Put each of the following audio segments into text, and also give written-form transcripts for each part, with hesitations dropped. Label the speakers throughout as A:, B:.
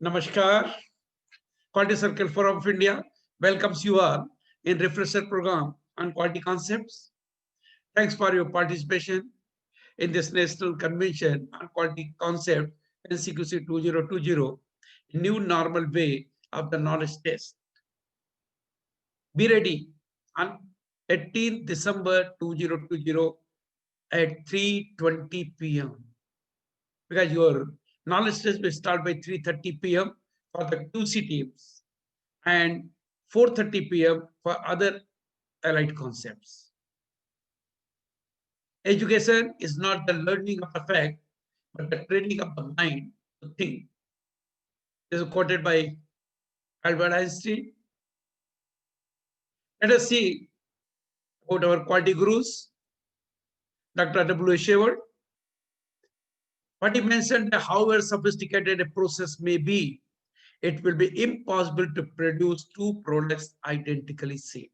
A: Namaskar. Quality Circle Forum of India welcomes you all in refresher program on quality concepts. Thanks for your participation in this National Convention on Quality Concept NCQC 2020, new normal way of the knowledge test. Be ready on 18th December 2020 at 3:20 p.m. because your knowledge test will start by 3:30 p.m. for the QC teams and 4:30 p.m. for other allied concepts. Education is not the learning of a fact, but the training of the mind to think. This is quoted by Albert Einstein. Let us see about our quality gurus, Dr. W. Sheward. What he mentioned that however sophisticated a process may be, it will be impossible to produce two products identically same.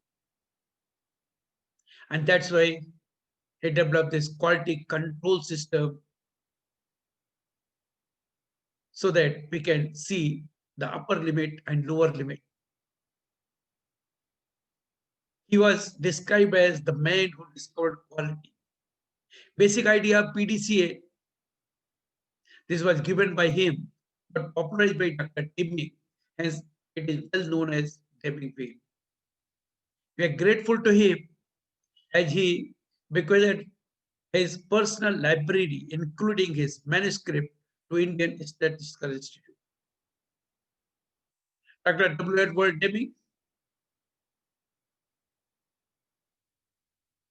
A: And that's why he developed this quality control system so that we can see the upper limit and lower limit. He was described as the man who discovered quality. Basic idea of PDCA, this was given by him, but popularized by Dr. Deming, hence it is well known as Deming wheel. We are grateful to him as he bequeathed his personal library, including his manuscript, to Indian Statistical Institute. Dr. W. Edward Deming,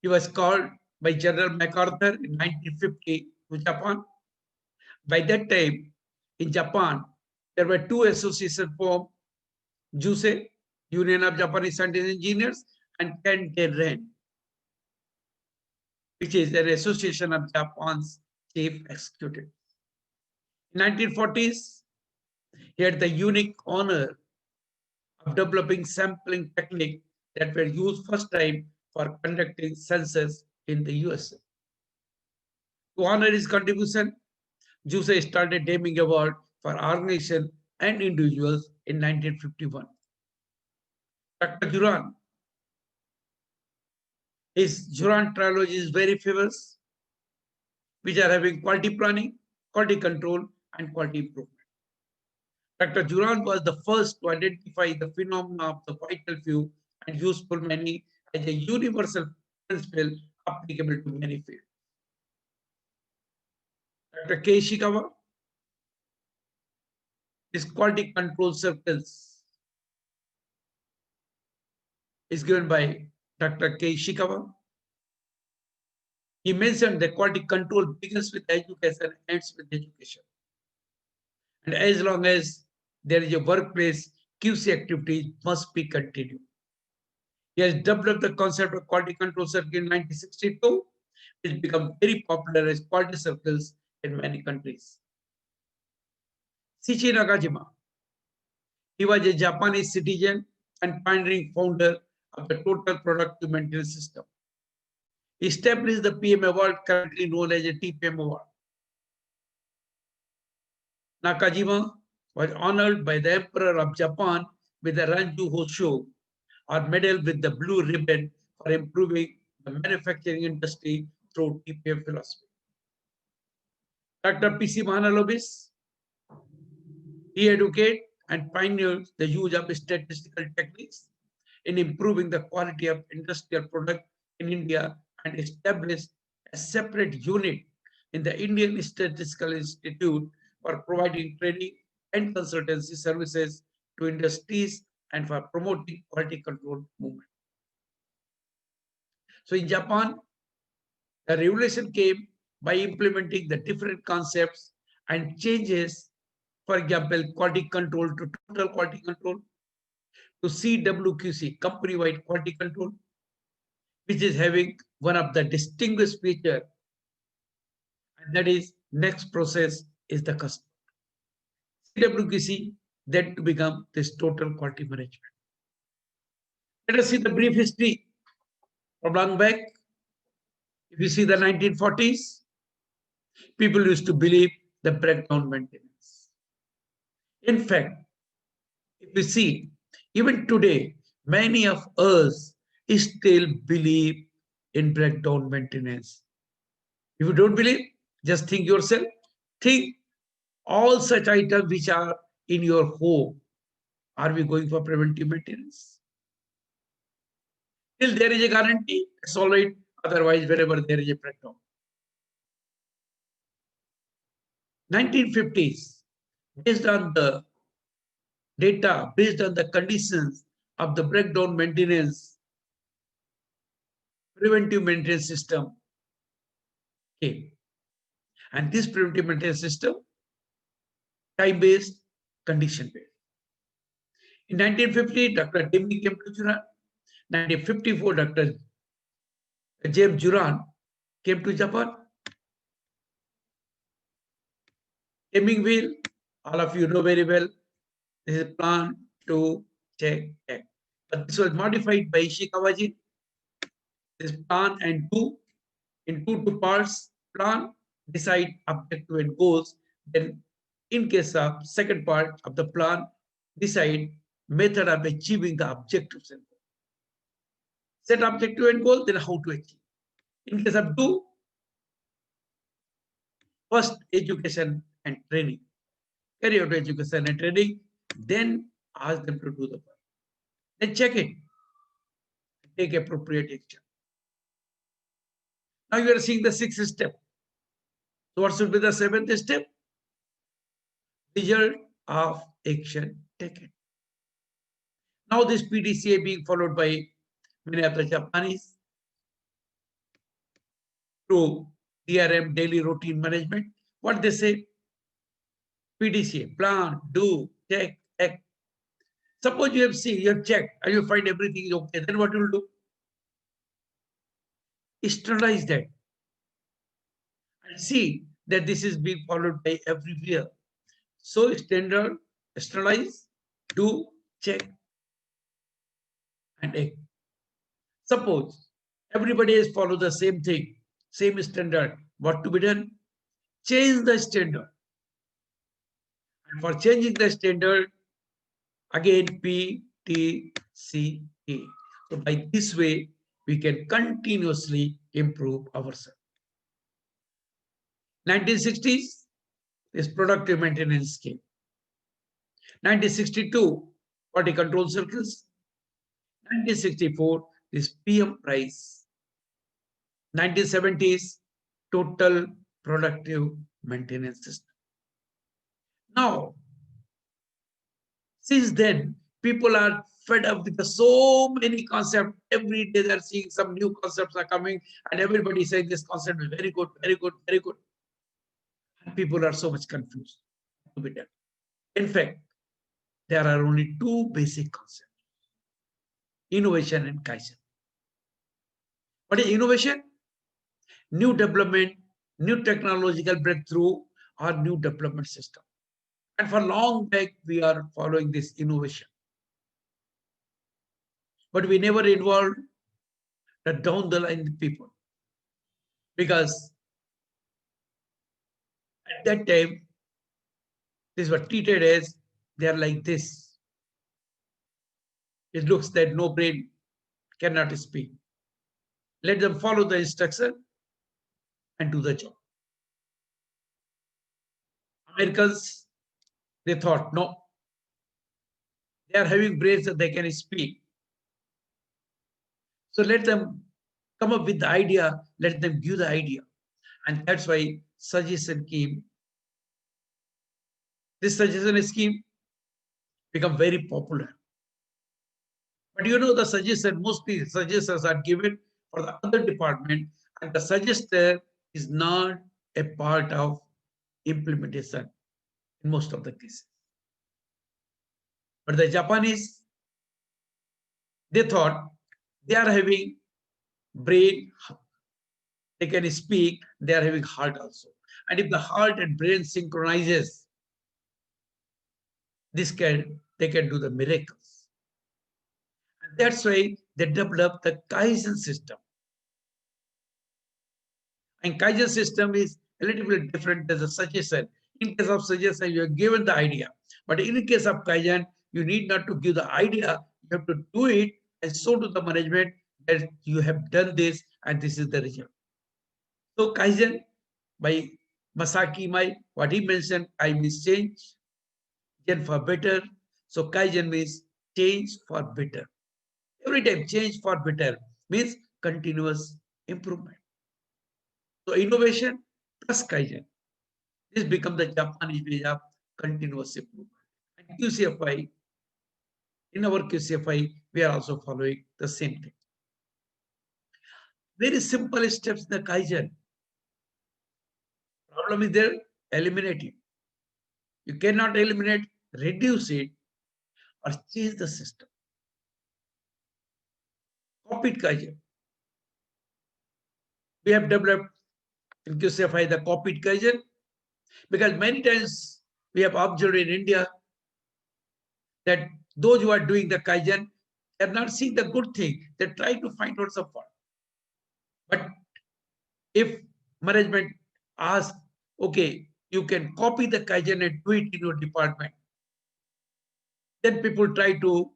A: he was called by General MacArthur in 1950 to Japan. By that time, in Japan, there were two associations formed, JUSE, Union of Japanese Scientists and Engineers, and Kenten, which is an association of Japan's chief executives. In 1940s, he had the unique honor of developing sampling technique that were used first time for conducting census in the USA. To honor his contribution, JUSE started Deming Award for organization and individuals in 1951. Dr. Juran, his Juran trilogy is very famous, which are having quality planning, quality control, and quality improvement. Dr. Juran was the first to identify the phenomena of the vital few and useful many as a universal principle applicable to many fields. Dr. K. Ishikawa, his quality control circles is given by Dr. K. Ishikawa. He mentioned that quality control begins with education and ends with education. And as long as there is a workplace, QC activities must be continued. He has developed the concept of quality control circle in 1962, which became very popular as quality circles in many countries. Shichi Nakajima, he was a Japanese citizen and pioneering founder of the Total Productive Maintenance System. He established the PM Award, currently known as a TPM Award. Nakajima was honored by the Emperor of Japan with the Ranju Hosho, or medal with the blue ribbon, for improving the manufacturing industry through TPM philosophy. Dr. P.C. Mahalanobis, he educated and pioneered the use of statistical techniques in improving the quality of industrial product in India and established a separate unit in the Indian Statistical Institute for providing training and consultancy services to industries and for promoting quality control movement. So in Japan, the revolution came by implementing the different concepts and changes, for example, quality control to total quality control, to CWQC, company-wide quality control, which is having one of the distinguished feature, and that is next process is the customer. CWQC then to become this total quality management. Let us see the brief history from long back. If you see the 1940s, people used to believe the breakdown maintenance. In fact, if we see, even today, many of us still believe in breakdown maintenance. If you don't believe, just think yourself. Think all such items which are in your home. Are we going for preventive maintenance? Till there is a guarantee, it's all right. Otherwise, wherever there is a breakdown. 1950s, based on the data, based on the conditions of the breakdown maintenance, preventive maintenance system came. And this preventive maintenance system, time-based, condition-based. In 1950, Dr. Deming came to Japan. 1954, Dr. James Juran came to Japan. Deming wheel, all of you know very well, this is plan to check. But this was modified by Ishikawa-ji. This plan and do in two parts, plan, decide objective and goals. Then in case of second part of the plan, decide method of achieving the objectives and goals. Set objective and goal, then how to achieve. In case of do, first education and training. Carry out education and training, then ask them to do the work. Then check it. Take appropriate action. Now you are seeing the sixth step. So what should be the seventh step? Result of action taken. Now this PDCA being followed by many of the Japanese through DRM, daily routine management. What they say? PDCA, plan, do, check, act. Suppose you have seen, you have checked, and you find everything is okay. Then what you will do? Externalize that and see that this is being followed by everywhere. So standard, externalize, do, check, and act. Suppose everybody has followed the same thing, same standard. What to be done? Change the standard. And for changing the standard, again PDCA. So by this way, we can continuously improve ourselves. 1960s, this productive maintenance scheme. 1962, quality control circles. 1964, this PM price. 1970s, total productive maintenance system. Now, since then, people are fed up with so many concepts. Every day they're seeing some new concepts are coming, and everybody saying this concept is very good, very good, very good. And people are so much confused. In fact, there are only two basic concepts: innovation and Kaizen. What is innovation? New development, new technological breakthrough, or new development system. And for long back, we are following this innovation. But we never involved the down the line people. Because at that time, this was treated as they are like this. It looks that no brain cannot speak. Let them follow the instruction and do the job. Americans, they thought, no, they are having brains that they can speak. So let them come up with the idea, let them give the idea. And that's why suggestion came. This suggestion scheme become very popular. But you know, the suggestion, mostly suggestions are given for the other department, and the suggester is not a part of implementation in most of the cases. But the Japanese, they thought they are having brain, they can speak, they are having heart also. And if the heart and brain synchronizes, they can do the miracles. And that's why they developed the Kaizen system. And Kaizen system is a little bit different than the suggestion. In case of suggestion, you are given the idea. But in the case of Kaizen, you need not to give the idea, you have to do it and show to the management that you have done this and this is the result. So Kaizen by Masaki Mai, what he mentioned, I means change, Gen for better. So Kaizen means change for better. Every time change for better means continuous improvement. So innovation plus Kaizen. This becomes the Japanese way of continuous improvement. And QCFI, in our QCFI, we are also following the same thing. Very simple steps in the Kaizen. Problem is there, eliminate it. You cannot eliminate, reduce it, or change the system. Copy Kaizen. We have developed in QCFI the copied Kaizen because many times we have observed in India that those who are doing the Kaizen are not seeing the good thing. They try to find out some fault. But if management asks, okay, you can copy the Kaizen and do it in your department, then people try to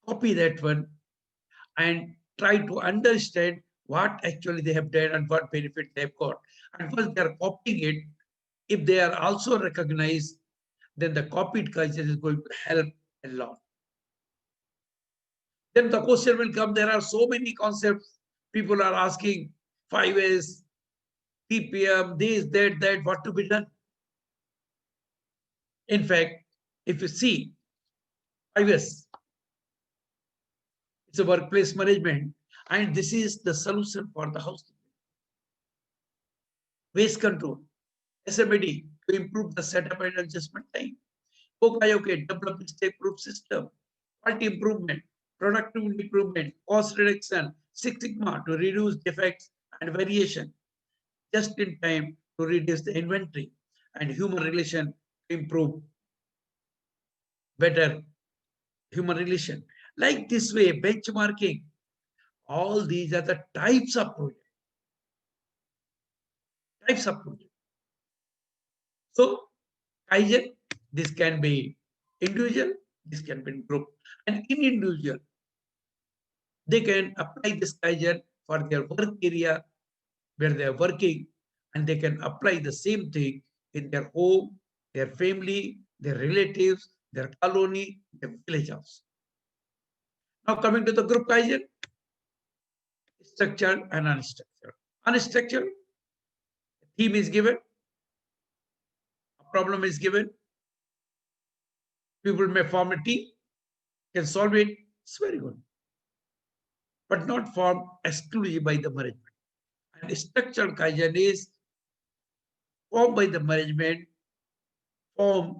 A: copy that one and try to understand what actually they have done and what benefit they've got. And once they are copying it, if they are also recognized, then the copied Kaizen is going to help a lot. Then the question will come, there are so many concepts. People are asking 5S, TPM, this, that, what to be done. In fact, if you see 5S, it's a workplace management, and this is the solution for the housekeeping. Waste control, SMAD, to improve the setup and adjustment time. POKAYOK, develop mistake-proof system. Quality improvement, productivity improvement, cost reduction, Six Sigma to reduce defects and variation, just in time to reduce the inventory, and human relation to improve better human relation. Like this way, benchmarking, all these are the types of projects. So, Kaizen, this can be individual, this can be group. And in individual, they can apply this Kaizen for their work area where they are working, and they can apply the same thing in their home, their family, their relatives, their colony, their village house. Now coming to the group Kaizen, structured and unstructured. Unstructured, theme is given, a problem is given, people may form a team, can solve it, it's very good. But not formed exclusively by the management. And structured Kaizen is formed by the management, formed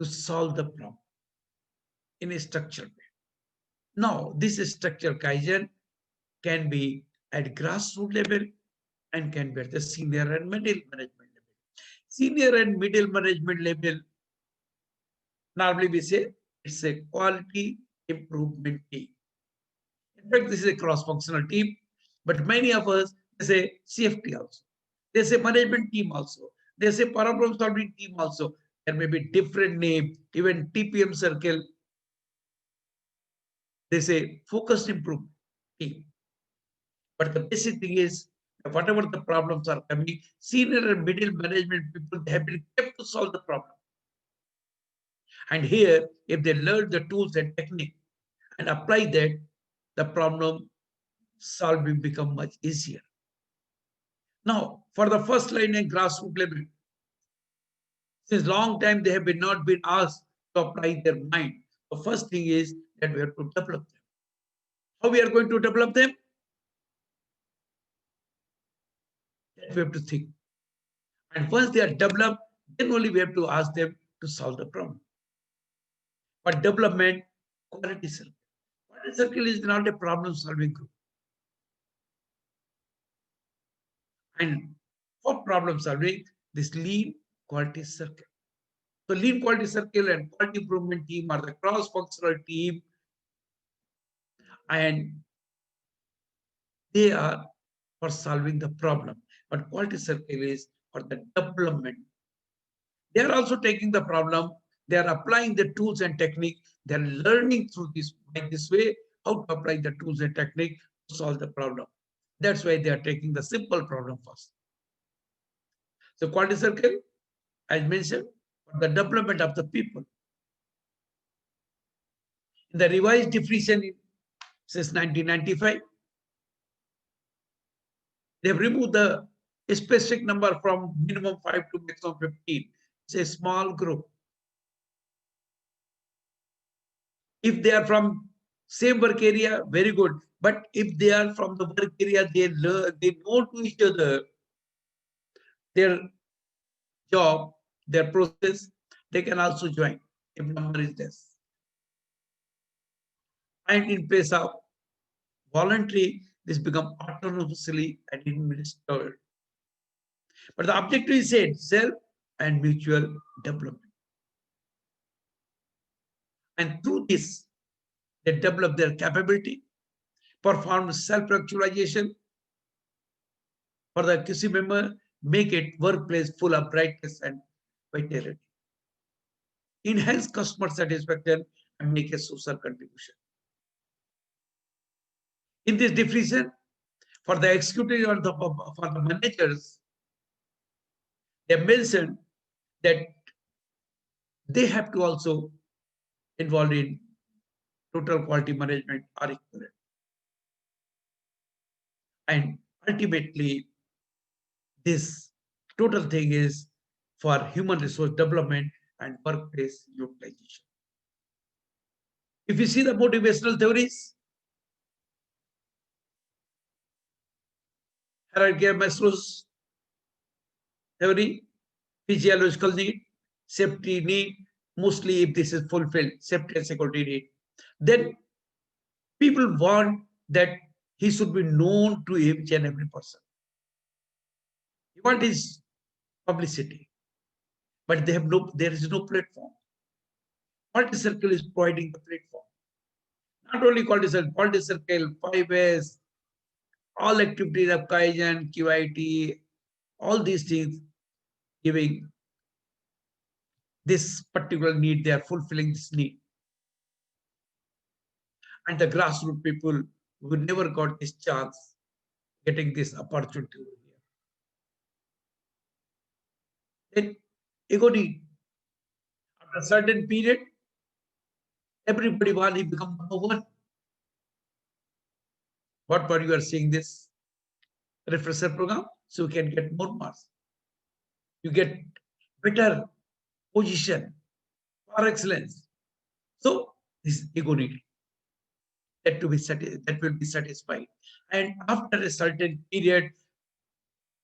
A: to solve the problem in a structured way. Now, this structured Kaizen can be at grassroots level and can be at the senior and middle management level. Senior and middle management level, normally we say it's a quality improvement team. In fact, this is a cross-functional team, but many of us, they say CFT also. They say management team also. They say problem solving team also. There may be different name, even TPM circle. They say focused improvement team. But the basic thing is, whatever the problems are coming, senior and middle management people have been kept to solve the problem. And here, if they learn the tools and technique and apply that, the problem solving become much easier. Now, for the first line and grassroots level, since long time they have not been asked to apply their mind. The first thing is that we have to develop them. How we are going to develop them? That we have to think. And once they are developed, then only we have to ask them to solve the problem. But development, quality circle. Quality circle is not a problem-solving group. And for problem solving, this lean quality circle. So lean quality circle and quality improvement team are the cross-functional team, and they are for solving the problem. But quality circle is for the development. They are also taking the problem. They are applying the tools and technique. They are learning through this by this way how to apply the tools and technique to solve the problem. That's why they are taking the simple problem first. So quality circle, as mentioned, for the development of the people. In the revised definition since 1995, they have removed the specific number from minimum 5 to maximum 15. It's a small group. If they are from same work area, very good. But if they are from the work area, they learn, they know to each other their job, their process, they can also join if number is less. And in place of voluntary, this become autonomously administered. But the objective is said self and mutual development. And through this, they develop their capability, perform self-actualization for the QC member, make it workplace full of brightness and vitality, enhance customer satisfaction, and make a social contribution. In this definition, for the executive or for the managers, they mentioned that they have to also involve in total quality management or equivalent. And ultimately, this total thing is for human resource development and workplace utilization. If you see the motivational theories, hierarchy of Maslow's theory, physiological need, safety need, mostly if this is fulfilled, safety and security need, then people want that he should be known to each and every person. He want his publicity, but there is no platform. Quality Circle is providing the platform. Not only Quality Circle, 5S, all activities of Kaizen, QIT, all these things giving this particular need, they are fulfilling this need. And the grassroots people who never got this chance, getting this opportunity over here. Then ego need. After a certain period, everybody wants to become number one. What for you are seeing this refresher program? So you can get more marks. You get better position for excellence. So this ego need that will be satisfied. And after a certain period,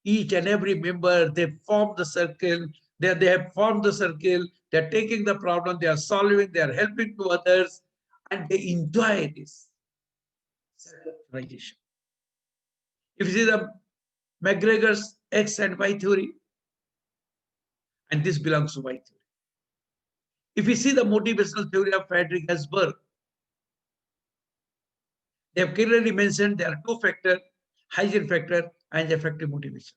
A: each and every member, they form the circle. They have formed the circle. They are taking the problem. They are solving. They are helping to others, and they enjoy this self-actualization. If you see the McGregor's X and Y theory, and this belongs to Y theory. If you see the motivational theory of Frederick Herzberg, they have clearly mentioned there are two factors, hygiene factor and effective motivation.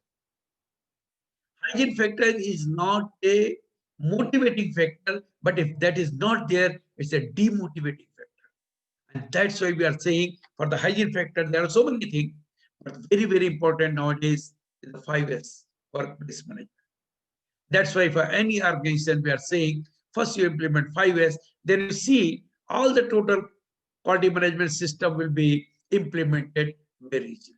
A: Hygiene factor is not a motivating factor, but if that is not there, it's a demotivating factor. And that's why we are saying for the hygiene factor, there are so many things, but very, very important nowadays is the 5S, workplace management. That's why for any organization, we are saying first you implement 5S, then you see all the total quality management system will be implemented very easily.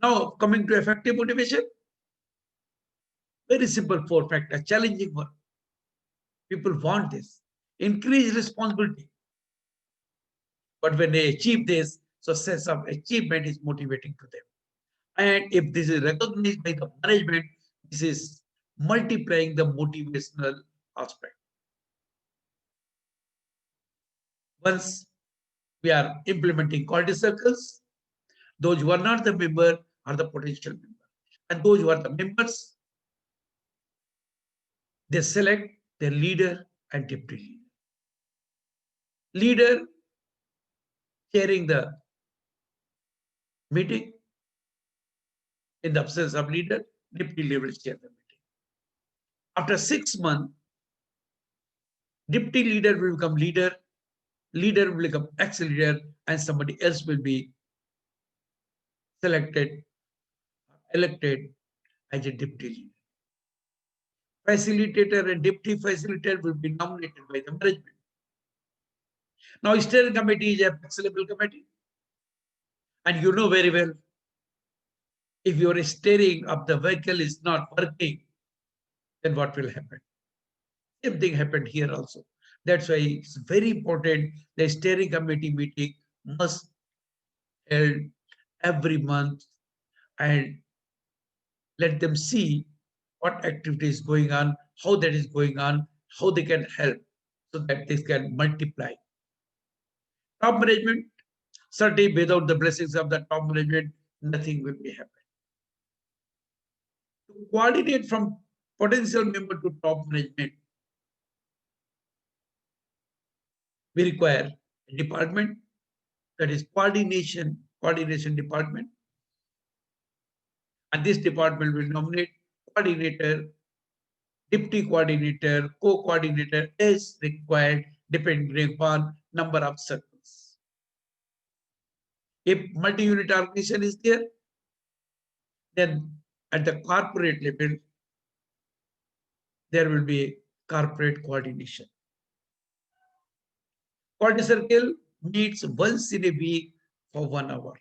A: Now, coming to effective motivation, very simple four factor, challenging work. People want this. Increase responsibility. But when they achieve this, so sense of achievement is motivating to them. And if this is recognized by the management, this is multiplying the motivational aspect. Once we are implementing quality circles, those who are not the member are the potential member. And those who are the members, they select their leader and deputy leader. Leader chairing the meeting. In the absence of leader, deputy leader will chair the meeting. After 6 months, deputy leader will become leader, leader will become ex-leader, and somebody else will be selected, elected as a deputy leader. Facilitator and deputy facilitator will be nominated by the management. Now, steering committee is a flexible committee. And you know very well, if your steering of the vehicle is not working, then what will happen? Same thing happened here also. That's why it's very important the steering committee meeting must held every month and let them see what activity is going on, how that is going on, how they can help so that this can multiply. Top management, certainly without the blessings of the top management, nothing will be happening. To coordinate from potential member to top management, we require a department, that is coordination department. And this department will nominate coordinator, deputy coordinator, co-coordinator as required depending upon number of circles. If multi-unit organization is there, then at the corporate level, there will be corporate coordination. Quality circle meets once in a week for 1 hour.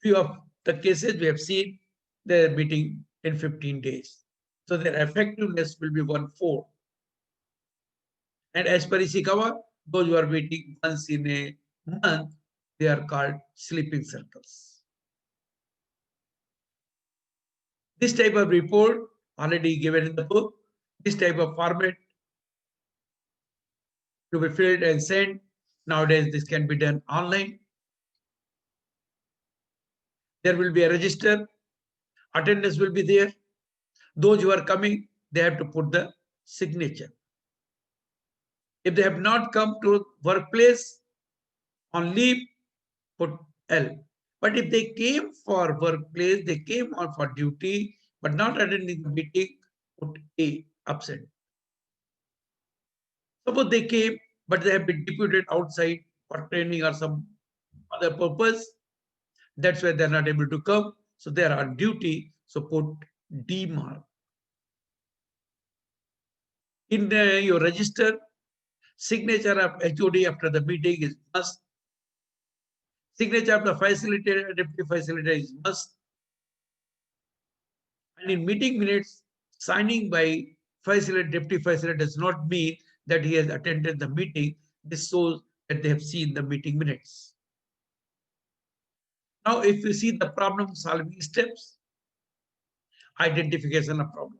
A: Few of the cases we have seen, they are meeting in 15 days. So their effectiveness will be 1/4. And as per Ishikawa, those who are meeting once in a month, they are called sleeping circles. This type of report already given in the book, this type of format to be filled and sent. Nowadays, this can be done online. There will be a register. Attendance will be there. Those who are coming, they have to put the signature. If they have not come to workplace on leave, put L. But if they came for workplace, they came on for duty, but not attending the meeting, put A, absent. Suppose they came, but they have been deputed outside for training or some other purpose. That's why they're not able to come. So they are on duty. So put D mark. In your register, signature of HOD after the meeting is must. Signature of the facilitator, deputy facilitator is must. And in meeting minutes, signing by facilitator, deputy facilitator does not mean that he has attended the meeting. This shows that they have seen the meeting minutes. Now, if you see the problem solving steps, identification of problem.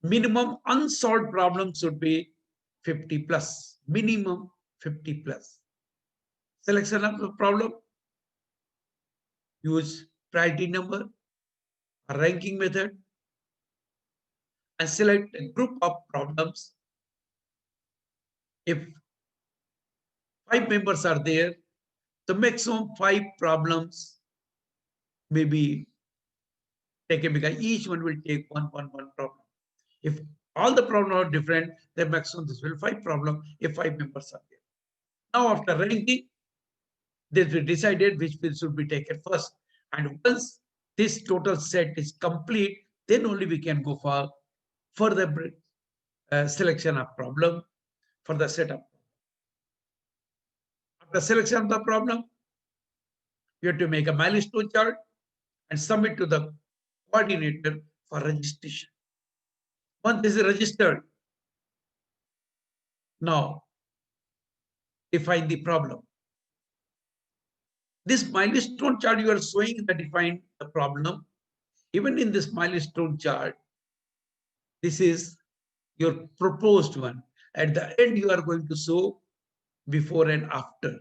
A: Minimum unsolved problems should be 50 plus, minimum 50 plus. Selection of the problem, use priority number, a ranking method, and select a group of problems. If 5 members are there, the maximum 5 problems may be taken because each one will take one problem. If all the problems are different, then maximum this will 5 problems if 5 members are there. Now after ranking, this will be decided which field should be taken first. And once this total set is complete, then only we can go for further selection of problem for the setup. After selection of the problem, you have to make a milestone chart and submit to the coordinator for registration. Once this is registered, now define the problem. This milestone chart you are showing that define the problem. Even in this milestone chart, this is your proposed one. At the end, you are going to show before and after.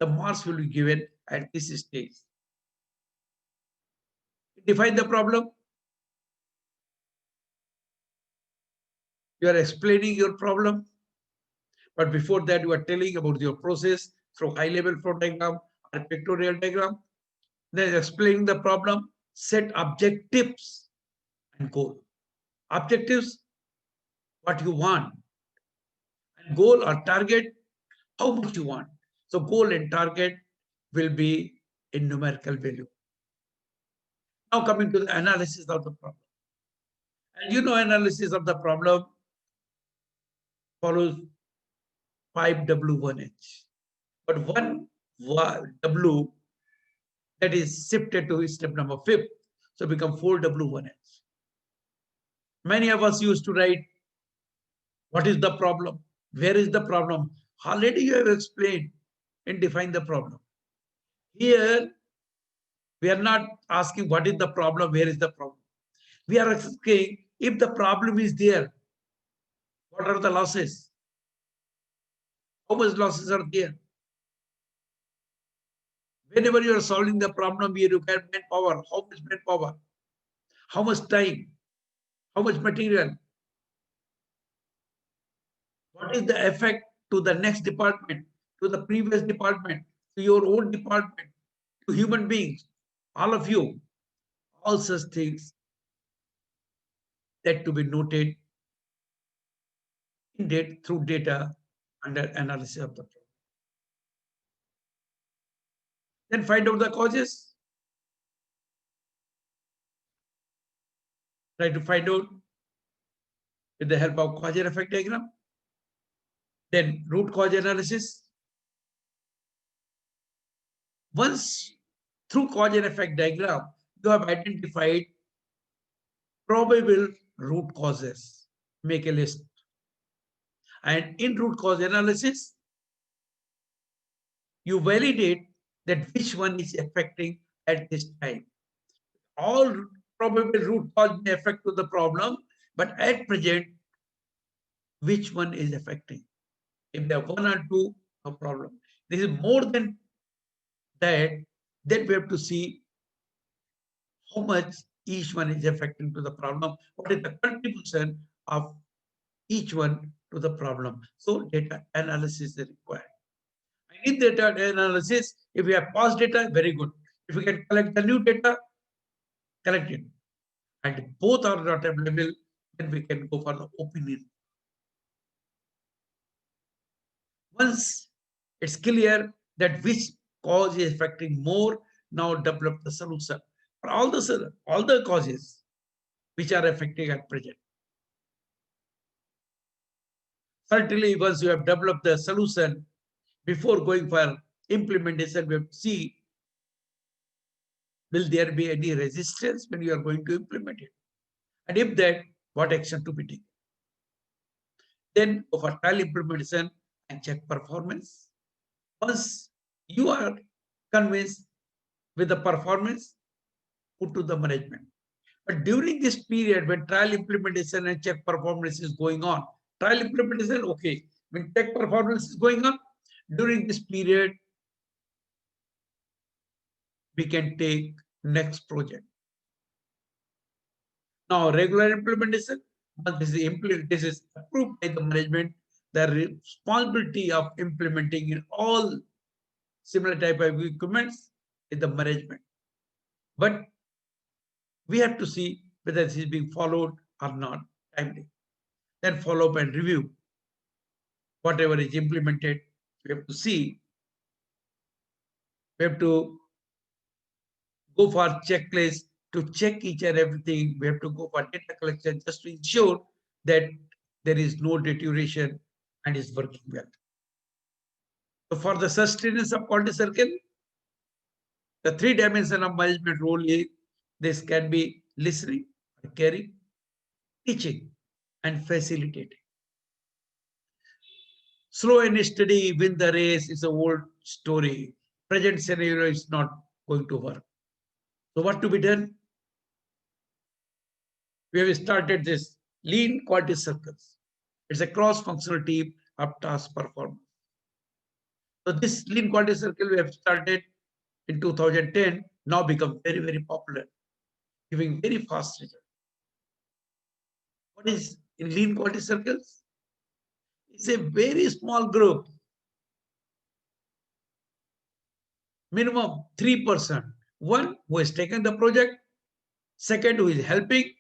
A: The marks will be given at this stage. Define the problem. You are explaining your problem. But before that, you are telling about your process through high-level flow diagram or pictorial diagram. Then explaining the problem, set objectives and goal. Objectives, what you want, and goal or target, how much you want. So goal and target will be in numerical value. Now coming to the analysis of the problem. And you know, analysis of the problem follows 5W1H. But one W that is shifted to step number 5. So become 4W1H. Many of us used to write, what is the problem? Where is the problem? Already you have explained and defined the problem. Here, we are not asking what is the problem, where is the problem. We are asking if the problem is there, what are the losses? How much losses are there? Whenever you are solving the problem, you require manpower. How much manpower? How much time? How much material? What is the effect to the next department, to the previous department, to your own department, to human beings, all of you? All such things that to be noted in through data under analysis of the problem. Then find out the causes. Try to find out with the help of cause and effect diagram. Then root cause analysis. Once through cause and effect diagram, you have identified probable root causes. Make a list. And in root cause analysis, you validate that which one is affecting at this time. All probable root cause may affect to the problem, but at present, which one is affecting? If there are one or two, no problem. This is more than that, then we have to see how much each one is affecting to the problem. What is the contribution of each one to the problem? So data analysis is required. And in data analysis, if we have past data, very good. If we can collect the new data, collect it. And if both are not available, then we can go for the opinion. Once it's clear that which cause is affecting more, now develop the solution for all the causes which are affecting at present. Certainly, once you have developed the solution, before going for implementation, we have to see, will there be any resistance when you are going to implement it? And if that, what action to be taken? Then go for trial implementation and check performance. Once you are convinced with the performance, put to the management. But during this period, when trial implementation and check performance is going on, trial implementation, okay. When check performance is going on, during this period, we can take next project. Now, regular implementation, once this is approved by the management, the responsibility of implementing in all similar type of equipments is the management. But we have to see whether this is being followed or not timely. Then follow up and review whatever is implemented. We have to see. We have to go for checklist to check each and everything. We have to go for data collection just to ensure that there is no deterioration and is working well. So for the sustenance of quality circle, the 3 dimensions of management role is this can be listening, caring, teaching, and facilitating. Slow and steady win the race is an old story. Present scenario is not going to work. So what to be done? We have started this lean quality circles. It's a cross-functional team of task performance. So this lean quality circle we have started in 2010, now become very, very popular, giving very fast result. What is in lean quality circles? It's a very small group, minimum 3%. One who has taken the project, second who is helping,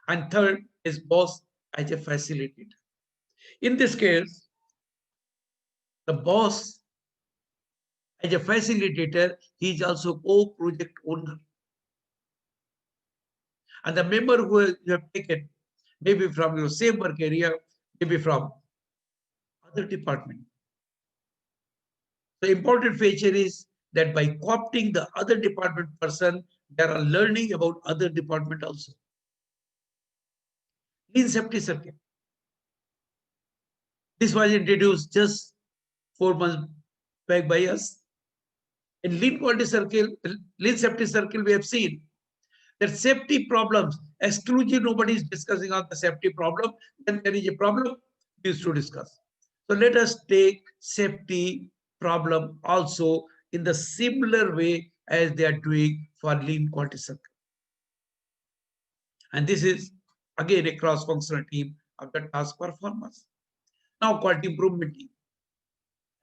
A: and third his boss as a facilitator. In this case, the boss as a facilitator, he is also co-project owner. And the member who you have taken, maybe from your same work area, maybe from other department. The important feature is that by co-opting the other department person, they are learning about other department also. Lean safety circle. This was introduced just 4 months back by us. In lean quality circle, lean safety circle, we have seen that safety problems, exclusively nobody is discussing on the safety problem. When there is a problem, we used to discuss. So let us take safety problem also in the similar way as they are doing for lean quality circle. And this is again a cross-functional team of the task performance. Now quality improvement team,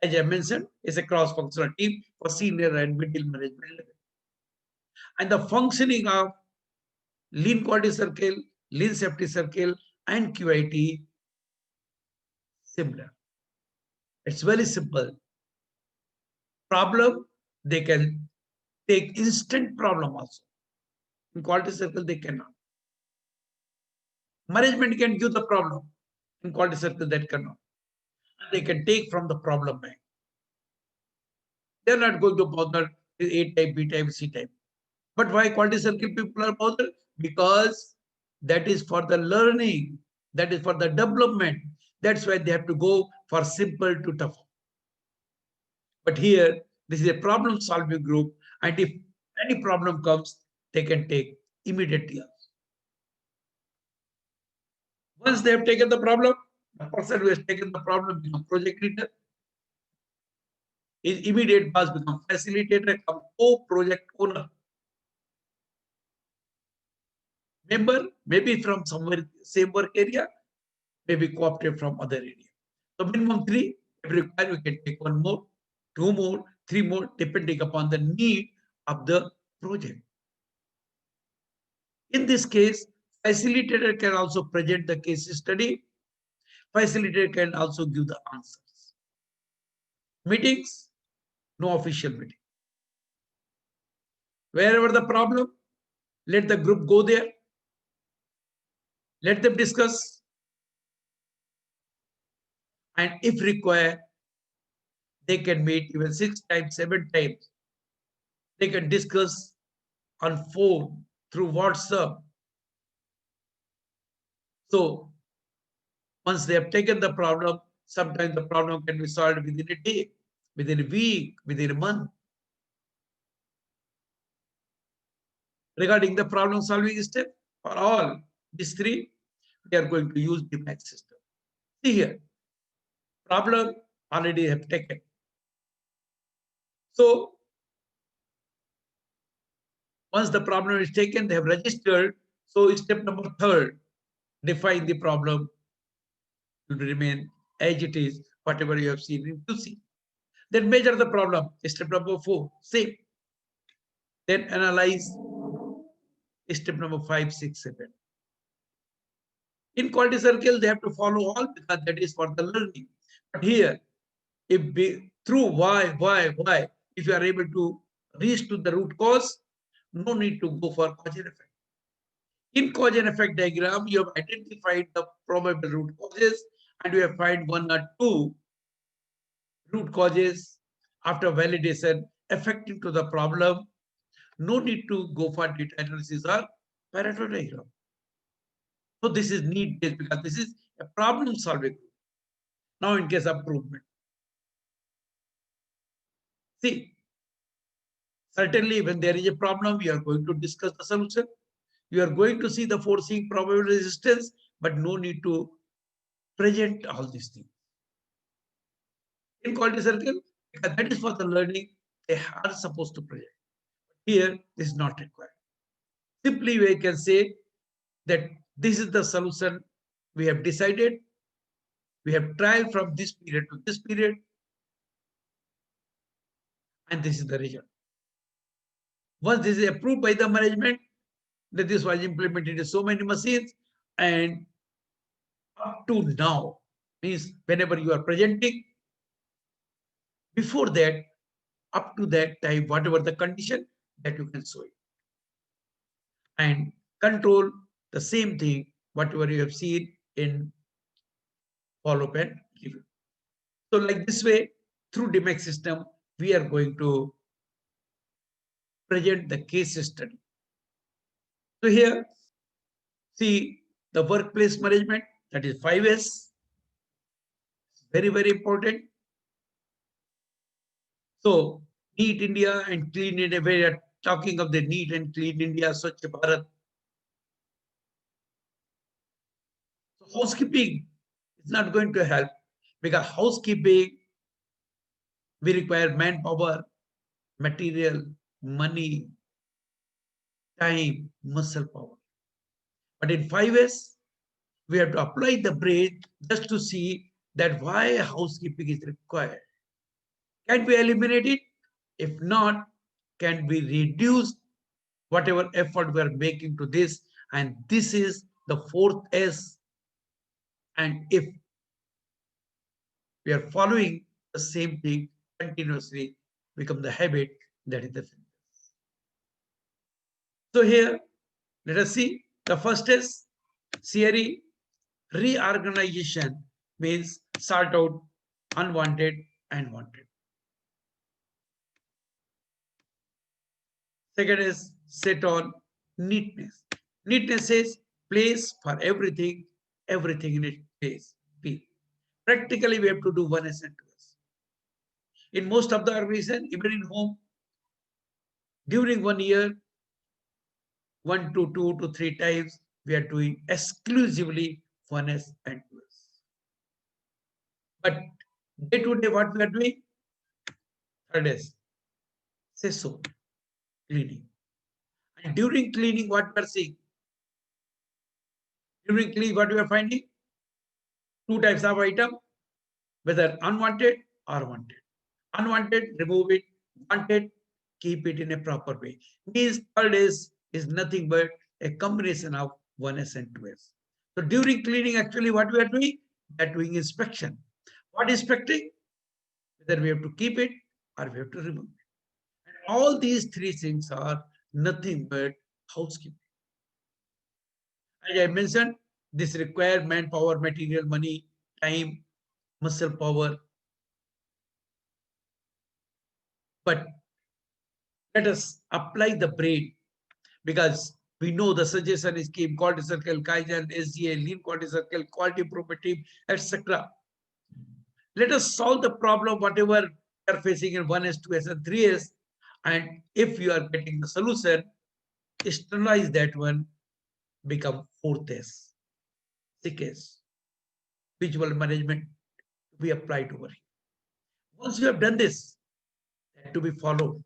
A: as I mentioned, is a cross-functional team for senior and middle management level. And the functioning of lean quality circle, lean safety circle, and QIT similar. It's very simple. Problem, they can take instant problem also. In quality circle, they cannot. Management can give the problem. In quality circle, that cannot. They can take from the problem bank. They're not going to bother with A type, B type, C type. But why quality circle people are bothered? Because that is for the learning, that is for the development. That's why they have to go for simple to tough. But here, this is a problem solving group. And if any problem comes, they can take immediately. Once they have taken the problem, the person who has taken the problem becomes project leader. His immediate boss becomes facilitator, co-project owner. Member, maybe from somewhere, same work area, maybe co-opted from other area. So minimum 3, if required, we can take 1 more, 2 more, 3 more, depending upon the need of the project. In this case, facilitator can also present the case study. Facilitator can also give the answers. Meetings, no official meeting. Wherever the problem, let the group go there. Let them discuss. And if required, they can meet even 6 times, 7 times. They can discuss on phone, through WhatsApp. So once they have taken the problem, sometimes the problem can be solved within a day, within a week, within a month. Regarding the problem solving step, for all these 3, we are going to use the DMAIC system. See here, problem already have taken. So once the problem is taken, they have registered. So step number 3, define the problem to remain as it is, whatever you have seen in QC. Then measure the problem. Step number 4, same. Then analyze. Step number 5, 6, 7. In quality circle, they have to follow all because that is for the learning. But here, if we, through why, if you are able to reach to the root cause, no need to go for cause and effect. In cause and effect diagram, you have identified the probable root causes and you have found 1 or 2 root causes after validation affecting to the problem. No need to go for data analysis or Pareto diagram. So this is need-based because this is a problem solving. Now in case of improvement. See, certainly when there is a problem, we are going to discuss the solution. You are going to see the foreseeing probable resistance, but no need to present all these things. In quality circle, because that is for the learning, they are supposed to present. Here, this is not required. Simply, we can say that this is the solution we have decided. We have tried from this period to this period. And this is the result. Once this is approved by the management, that this was implemented in so many machines, and up to now means whenever you are presenting, before that, up to that time, whatever the condition that you can show it. And control the same thing, whatever you have seen in follow-up and review. So like this way, through DMAX system, we are going to present the case study. So here, see the workplace management, that is 5S, very, very important. So Neat India and Clean India, we are talking of the Neat and Clean India, Swachh Bharat. So housekeeping is not going to help, because housekeeping, we require manpower, material, money, time, muscle power. But in 5S, we have to apply the brain just to see that why housekeeping is required. Can we eliminate it? If not, can we reduce whatever effort we are making to this? And this is the fourth S. And if we are following the same thing continuously, become the habit, that is the fitness. So here, let us see the first is theory. Reorganization means sort out unwanted and wanted. Second is set on neatness. Neatness is place for everything, everything in its place. P. Practically, we have to do 1S and 2S. In most of the organization, even in home, during 1 year, 1 to 2 to 3 times, we are doing exclusively 1S and 2S. But day to day, what we are doing? Third is say so, cleaning. And during cleaning, what we are seeing? During cleaning, what we are finding? Two types of item, whether unwanted or wanted. Unwanted, remove it. Wanted, keep it in a proper way. Means third is nothing but a combination of 1S and 2S. So during cleaning, actually, what we are doing? We are doing inspection. What is inspecting? Whether we have to keep it or we have to remove it. And all these three things are nothing but housekeeping. As I mentioned, this requires manpower, material, money, time, muscle power. But let us apply the brain, because we know the suggestion is scheme, quality circle, Kaizen, SGA, lean quality circle, quality improvement team, etc. Let us solve the problem, whatever we are facing in 1S, 2S, and 3S. And if you are getting the solution, externalize that one, become 4S, 6S, visual management we applied over here. Once you have done this, that to be followed.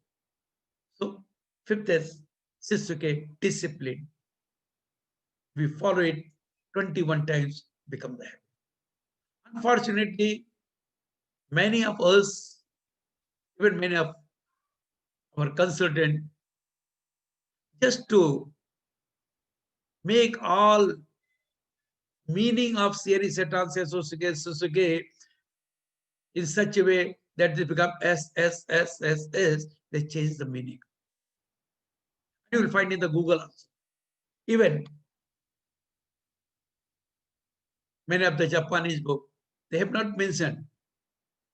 A: So, fifth is Sisuke discipline. We follow it 21 times, become the habit. Unfortunately, many of us, even many of our consultants, just to make all meaning of Siri Setan Susuke in such a way that they become S, S, S, S, S, they change the meaning. You will find in the Google also. Even many of the Japanese book, they have not mentioned,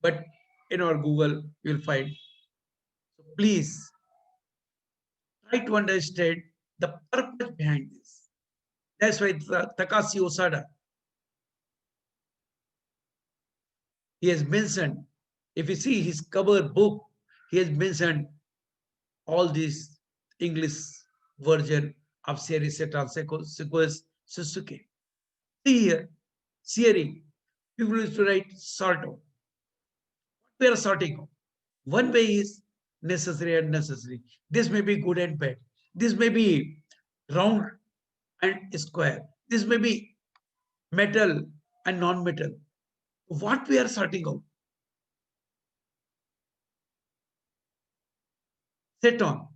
A: but in our Google, you will find. So please try to understand the purpose behind this. That's why Takashi Osada, he has mentioned, if you see his cover book, he has mentioned all these English version of Siri Setan Sequence Suzuki. See here, Siri, people used to write sort out. What we are sorting out? One way is necessary and necessary. This may be good and bad. This may be round and square. This may be metal and non-metal. What we are sorting out? Set on.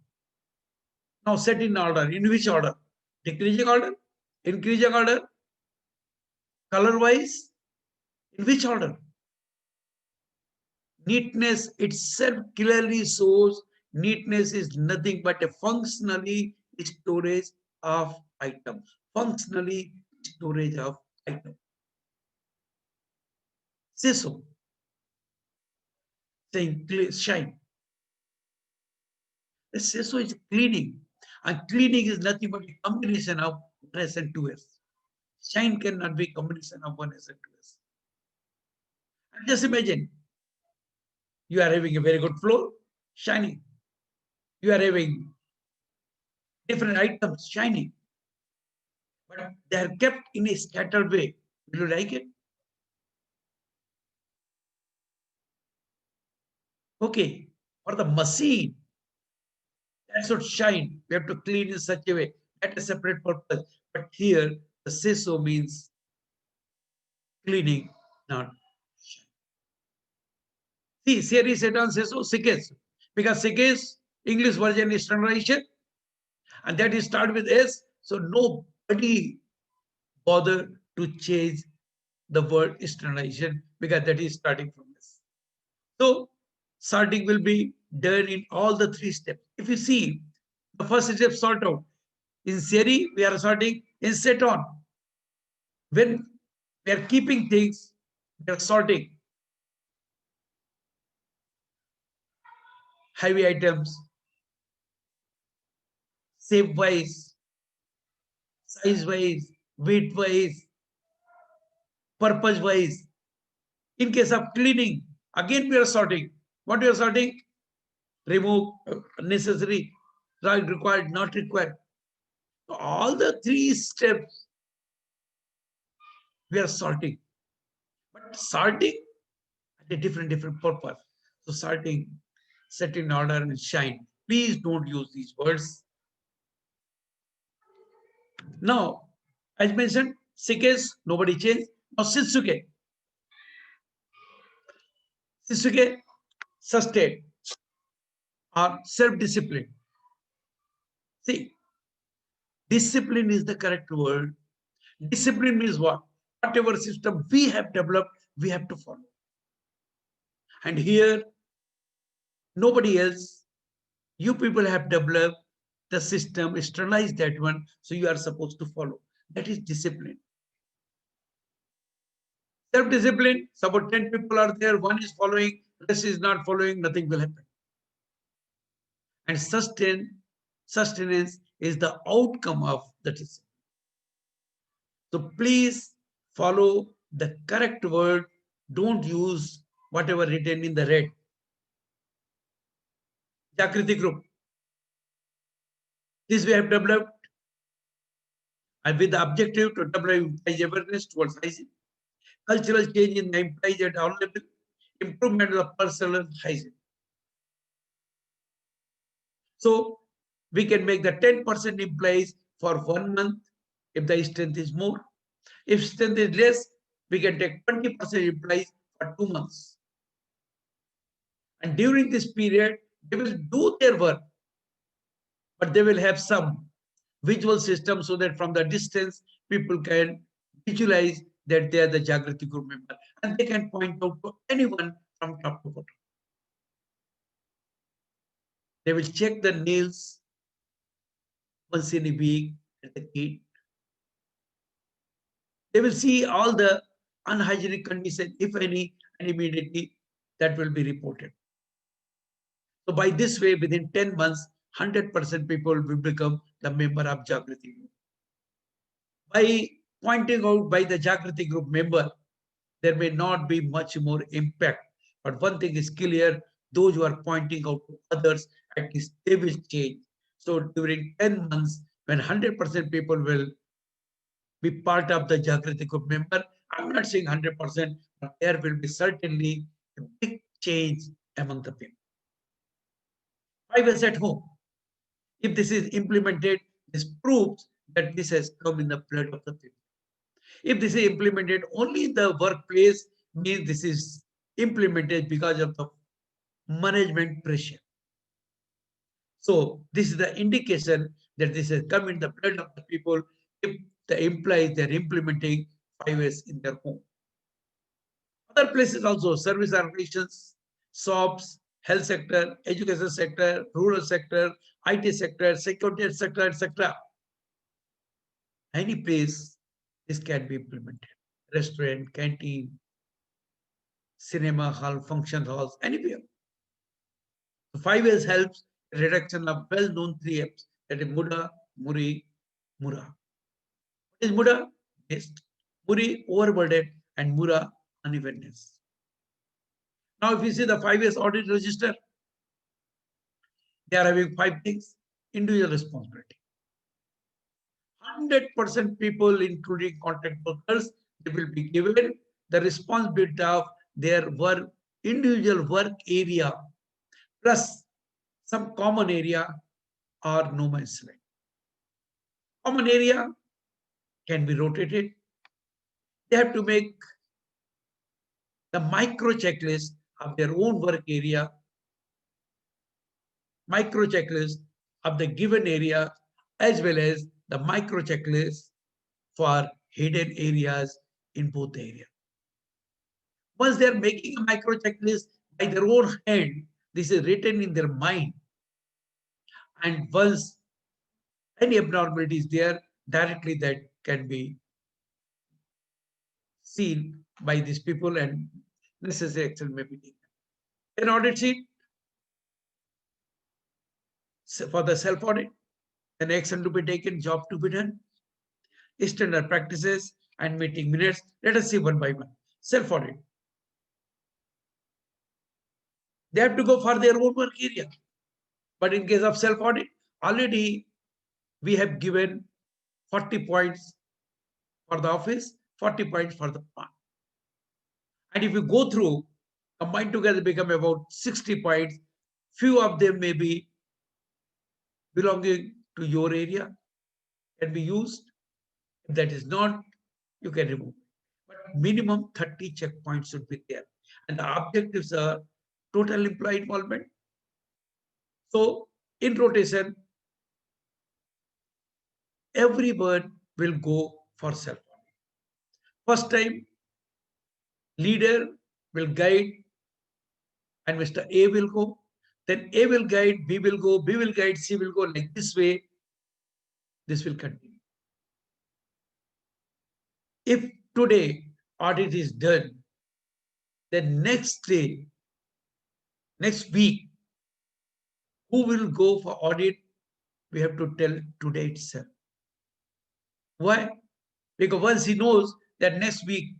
A: Now set in order. In which order? Decreasing order? Increasing order? Color-wise, in which order? Neatness itself clearly shows neatness is nothing but a functionally storage of item. Functionally storage of item. Say so. Saying shine. The say so is cleaning. And cleaning is nothing but a combination of 1s and 2s. Shine cannot be a combination of 1s and 2s. And just imagine, you are having a very good floor, shining. You are having different items, shining. But they are kept in a scattered way. Will you like it? Okay, for the machine, that should shine. We have to clean in such a way. At a separate purpose. But here, the say so means cleaning, not shine. See, Siri said on say so, Sikhes. Because Sikhes, English version is standardization, and that is start with S. So nobody bother to change the word standardization because that is starting from S. So sorting will be done in all the 3 steps. If you see, the first step sort out. In Siri, we are sorting in set on. When we are keeping things, we are sorting. Heavy items, shape wise, size wise, weight wise, purpose wise. In case of cleaning, again we are sorting. What we are sorting? Remove necessary, required, not required. All the 3 steps we are sorting. But sorting at a different purpose. So sorting, set in order and shine. Please don't use these words. Now, as mentioned, Sikhes, nobody changed. Now Sitsuke. Sitsuke, sustain or self-discipline. See, discipline is the correct word. Discipline means what? Whatever system we have developed, we have to follow. And here, nobody else, you people have developed the system, externalize that one, so you are supposed to follow. That is discipline. Self-discipline, suppose 10 people are there, one is following, rest is not following, nothing will happen. And sustenance is the outcome of the discipline. So please follow the correct word. Don't use whatever written in the red. Jagriti group. This we have developed and with the objective to develop awareness towards hygiene, cultural change in the employees at all level, improvement of the personal hygiene. So we can make the 10% employees for 1 month if the strength is more. If strength is less, we can take 20% employees for 2 months. And during this period, they will do their work, but they will have some visual system so that from the distance, people can visualize that they are the Jagriti group member and they can point out to anyone from top to bottom. They will check the nails once in a week at the gate. They will see all the unhygienic condition, if any, and immediately that will be reported. So by this way, within 10 months, 100% people will become the member of Jagriti group. By pointing out by the Jagriti group member, there may not be much more impact. But one thing is clear, those who are pointing out to others, at least they will change. So during 10 months, when 100% people will be part of the Jagriti group member, I'm not saying 100%, but there will be certainly a big change among the people. 5S at home. If this is implemented, this proves that this has come in the blood of the people. If this is implemented only in the workplace, means this is implemented because of the management pressure. So this is the indication that this has come in the blood of the people. If the employees they're implementing 5S in their home. Other places also, service organizations, shops, health sector, education sector, rural sector, IT sector, security sector, etc. Any place this can be implemented. Restaurant, canteen, cinema hall, function halls, anywhere. So 5S helps reduction of well-known 3Fs, that is Muda, Muri, Mura. What is Muda? Waste. Muri, overburden, and Mura, unevenness. Now, if you see the 5S audit register, they are having 5 things. Individual responsibility. 100% people, including contract workers, they will be given the responsibility of their work, individual work area, plus some common area or no man's land. Common area can be rotated. They have to make the micro checklist of their own work area, micro checklist of the given area, as well as the micro checklist for hidden areas in both areas. Once they are making a micro checklist by their own hand, this is written in their mind. And once any abnormality is there, directly that can be seen by these people and necessary action may be taken. An audit sheet for the self-audit, an action to be taken, job to be done, standard practices and meeting minutes. Let us see one by one. Self-audit. They have to go for their own work area. But in case of self-audit, already we have given 40 points for the office, 40 points for the plant. And if you go through, combined together become about 60 points. Few of them may be belonging to your area, can be used. If that is not, you can remove. But minimum 30 checkpoints should be there. And the objectives are total employee involvement. So in rotation, everyone will go for self-audit. First time, leader will guide and Mr. A will go. Then A will guide, B will go, B will guide, C will go. Like this way, this will continue. If today audit is done, then next day, next week, who will go for audit? We have to tell today itself. Why? Because once he knows that next week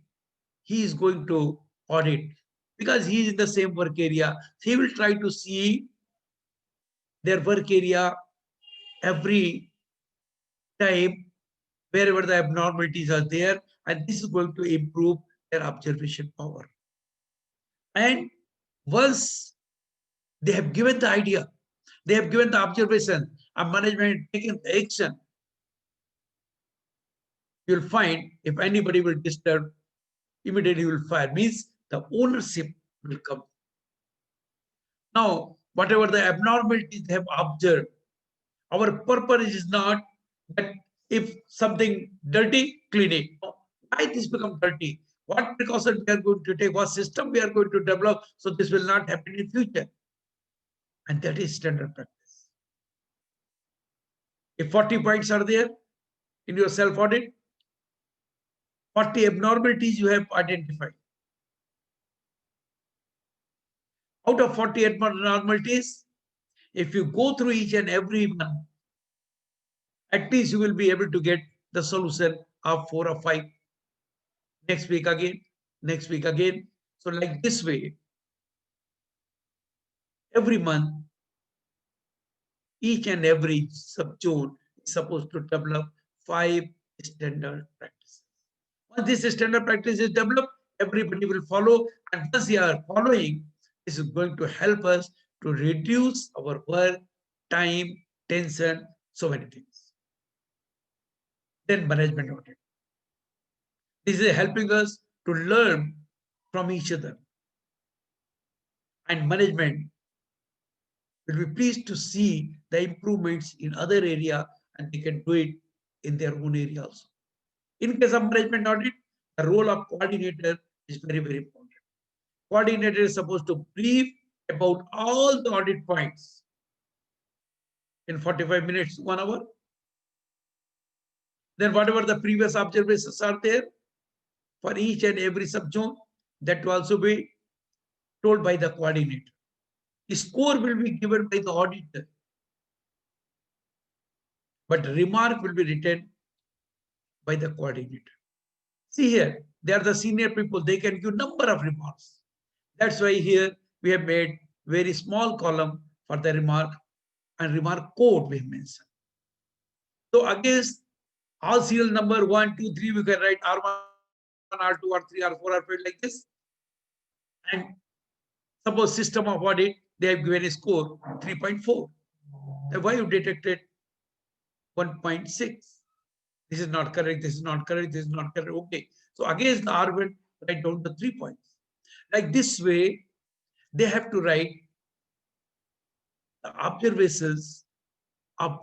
A: he is going to audit, because he is in the same work area, he will try to see their work area every time wherever the abnormalities are there, and this is going to improve their observation power. And once they have given the idea, they have given the observation, and management taking the action, you'll find if anybody will disturb, immediately will fire. Means the ownership will come. Now, whatever the abnormalities they have observed, our purpose is not that if something dirty, clean it. Why this become dirty? What precaution we are going to take? What system we are going to develop so this will not happen in future? And that is standard practice. If 40 points are there in your self-audit, 40 abnormalities you have identified. Out of 40 abnormalities, if you go through each and every one, at least you will be able to get the solution of 4 or 5. Next week again, next week again. So like this way, every month, each and every sub-zone is supposed to develop 5 standard practices. Once this standard practice is developed, everybody will follow. And once they are following, this is going to help us to reduce our work, time, tension, so many things. Then management audit. This is helping us to learn from each other. And management will be pleased to see the improvements in other area, and they can do it in their own area also. In case of management audit, the role of coordinator is very, very important. Coordinator is supposed to brief about all the audit points in 45 minutes, 1 hour. Then whatever the previous observations are there for each and every subzone, that will also be told by the coordinator. The score will be given by the auditor, but remark will be written by the coordinator. See here, they are the senior people. They can give number of remarks. That's why here we have made very small column for the remark, and remark code we have mentioned. So against all serial number 1, 2, 3, we can write R1, R2, R3, R4, R5 like this. And suppose system of audit, they have given a score 3.4. Then why you detected 1.6? This is not correct, this is not correct, this is not correct. Okay. So against the R1, write down the 3 points. Like this way, they have to write the observations of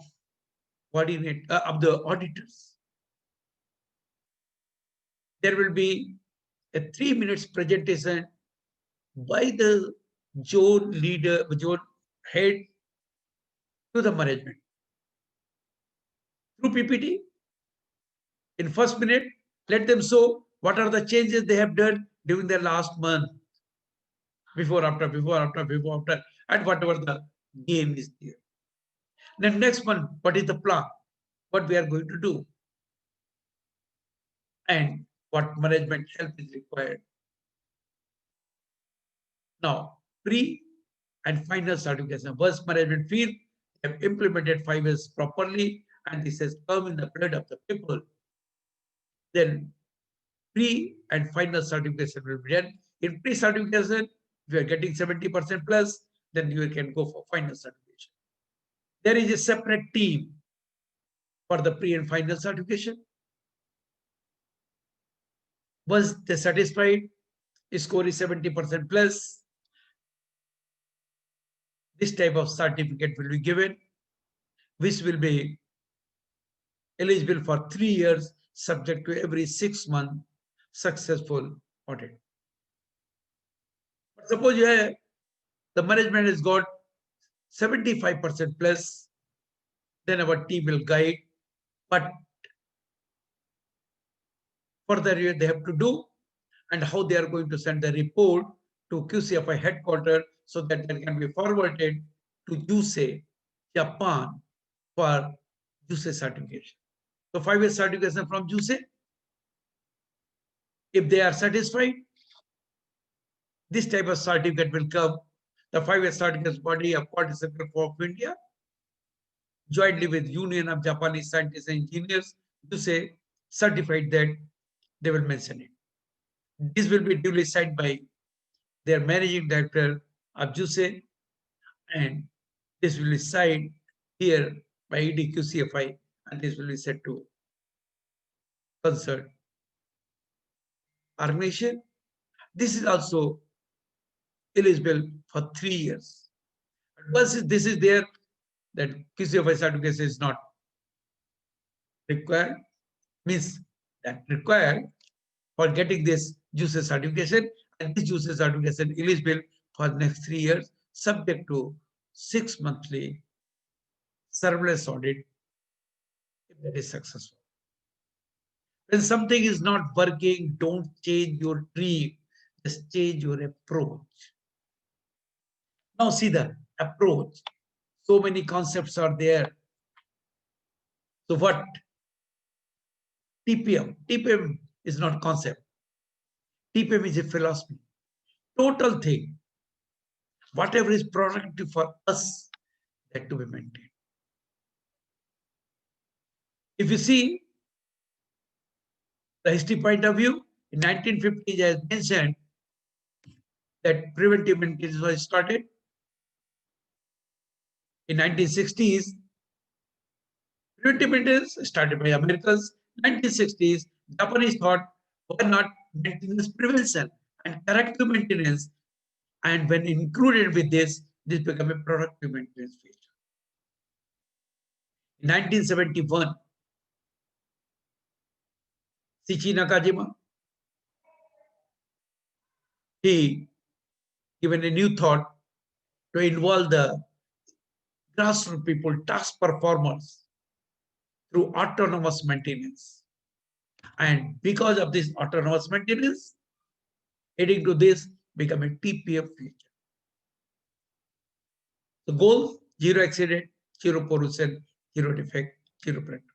A: coordinate of the auditors. There will be a 3 minutes presentation by the zone leader, zone head to the management through PPT. In first minute, let them show what are the changes they have done during the last month, before, after, and whatever the game is there. Then next month, what is the plan? What we are going to do? And what management help is required. Now, pre and final certification. Once management feel they have implemented 5 years properly and this has come in the blood of the people, then pre and final certification will be done. In pre-certification, if you are getting 70% plus, then you can go for final certification. There is a separate team for the pre and final certification. Once they satisfied, score is 70% plus, this type of certificate will be given, which will be eligible for 3 years, subject to every 6 month successful audit. But suppose the management has got 75% plus, then our team will guide. But further they have to do, and how they are going to send the report to QCFI headquarters so that it can be forwarded to JUSE, Japan, for JUSE certification. So 5 years certification from JUSE. If they are satisfied, this type of certificate will come. The 5 year certificate body of Quality Circle of India, jointly with Union of Japanese Scientists and Engineers, JUSE certified that they will mention it. This will be duly signed by their managing director of JUSE, and this will be signed here by EDQCFI, and this will be sent to concerned organization. This is also eligible for 3 years. Once this is there, that QCFI certification is not required, means that required for getting this JUSE certification, and this JUSE certification eligible for next 3 years, subject to 6 monthly surveillance audit if that is successful. When something is not working, don't change your dream, just change your approach. Now see the approach. So many concepts are there. So what? TPM. TPM is not concept. TPM is a philosophy. Total thing. Whatever is productive for us, that to be maintained. If you see the history point of view, in 1950s, as mentioned, that preventive maintenance was started. In 1960s, preventive maintenance started by Americans. 1960s, Japanese thought, why not maintenance prevention and corrective maintenance? And when included with this became a productive maintenance feature. In 1971, Shichi Nakajima he given a new thought to involve the grassroots people, task performers through autonomous maintenance. And because of this autonomous maintenance, heading to this become a TPF future. The goal, zero accident, zero pollution, zero defect, zero breakdown.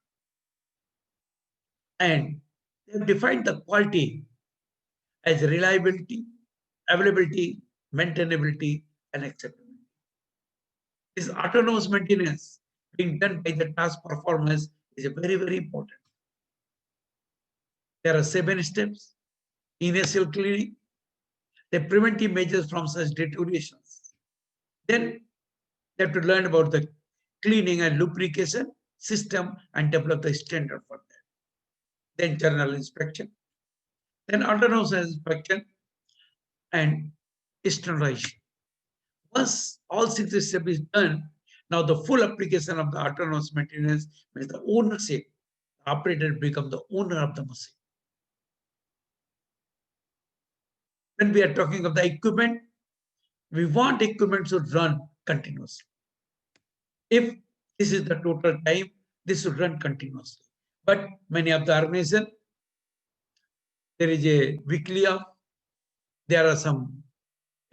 A: And they have defined the quality as reliability, availability, maintainability, and acceptability. This autonomous maintenance being done by the task performance is very, very important. There are 7 steps. Initial cleaning, the preventive measures from such deteriorations. Then they have to learn about the cleaning and lubrication system and develop the standard for that. Then general inspection, then autonomous inspection and standardization. Once all 6 steps is done, now the full application of the autonomous maintenance means the ownership. The operator becomes the owner of the machine. When we are talking of the equipment, we want equipment to run continuously. If this is the total time, this should run continuously. But many of the organizations, there is a weekly off, there are some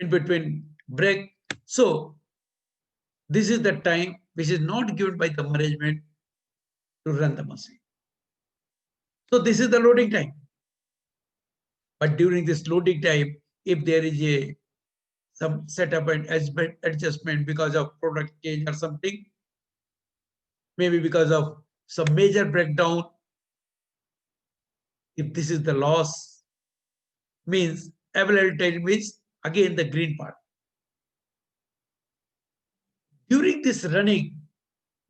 A: in between break. So this is the time which is not given by the management to run the machine. So this is the loading time. But during this loading time, if there is a some setup and adjustment because of product change or something, maybe because of some major breakdown, if this is the loss, means available time means again the green part. During this running,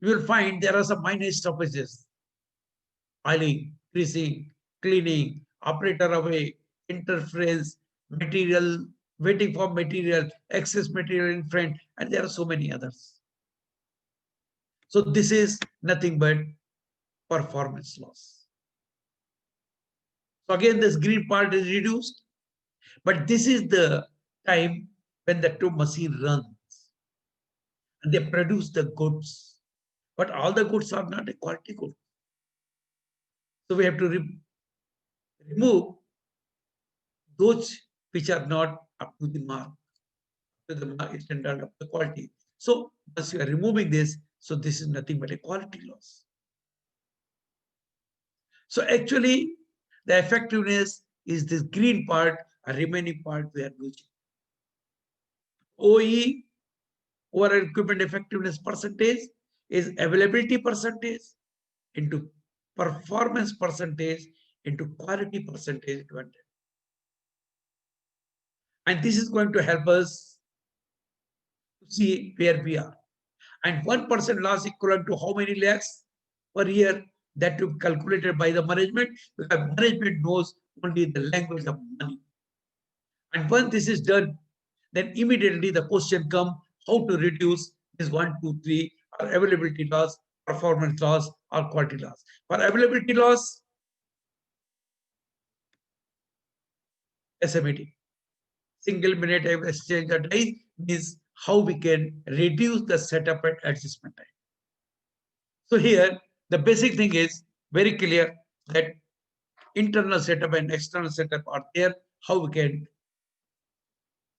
A: you will find there are some minor stoppages. Oiling, greasing, cleaning, operator away, interference, material, waiting for material, excess material in front, and there are so many others. So this is nothing but performance loss. So again, this green part is reduced, but this is the time when the two machine runs and they produce the goods. But all the goods are not a quality good. So we have to remove those which are not up to the mark, to the mark standard of the quality. So once you are removing this, so this is nothing but a quality loss. So actually, the effectiveness is this green part, and remaining part we are losing. OE, overall equipment effectiveness percentage, is availability percentage into performance percentage into quality percentage. And this is going to help us to see where we are. And 1% loss equivalent to how many lakhs per year, that to be calculated by the management, because management knows only the language of money. And once this is done, then immediately the question comes how to reduce this 1, 2, 3 or availability loss, performance loss, or quality loss. For availability loss, SMAT, single minute exchange a day, means how we can reduce the setup and adjustment time. So here, the basic thing is very clear that internal setup and external setup are there, how we can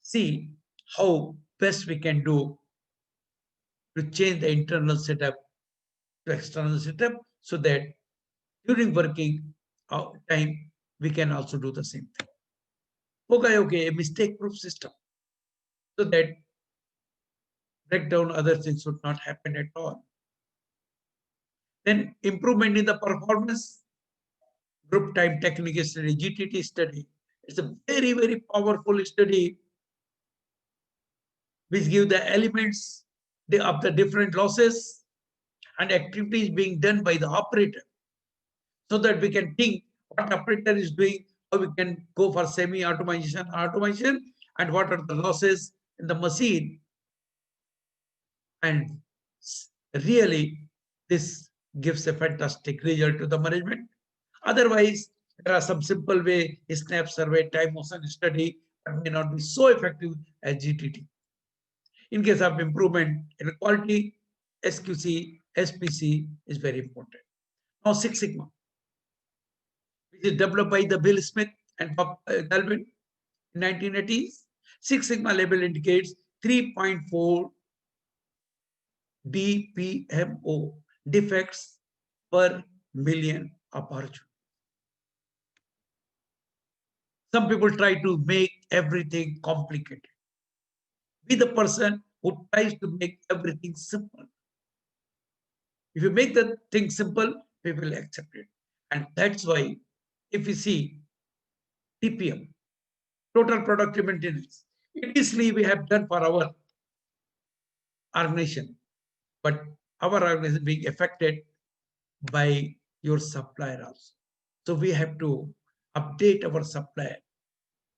A: see how best we can do to change the internal setup to external setup so that during working time, we can also do the same thing. Okay, a mistake-proof system so that breakdown, other things should not happen at all. Then improvement in the performance, group time technique study, GTT study. It's a very, very powerful study which give the elements of the different losses and activities being done by the operator so that we can think what operator is doing, how we can go for semi-automation, automation, and what are the losses in the machine. And really, this gives a fantastic result to the management. Otherwise, there are some simple way, snap survey, time motion study, but may not be so effective as GTT. In case of improvement in quality, SQC, SPC is very important. Now, Six Sigma, which is developed by the Bill Smith and Bob Galvin in 1980s. Six Sigma label indicates 3.4 DPMO, defects per million opportunity. Some people try to make everything complicated. Be the person who tries to make everything simple. If you make the thing simple, people accept it. And that's why if you see TPM, total productive maintenance, easily we have done for our organization, but our organization being affected by your supplier also. So we have to update our supplier.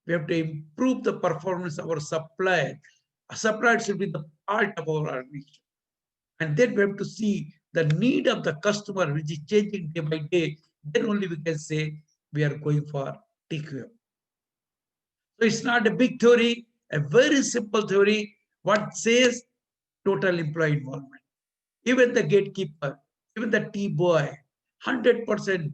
A: We have to improve the performance of our supplier. A supplier should be the part of our organization. And then we have to see the need of the customer, which is changing day by day. Then only we can say we are going for TQM. So it's not a big theory, a very simple theory. What says total employee involvement. Even the gatekeeper, even the tea boy, 100%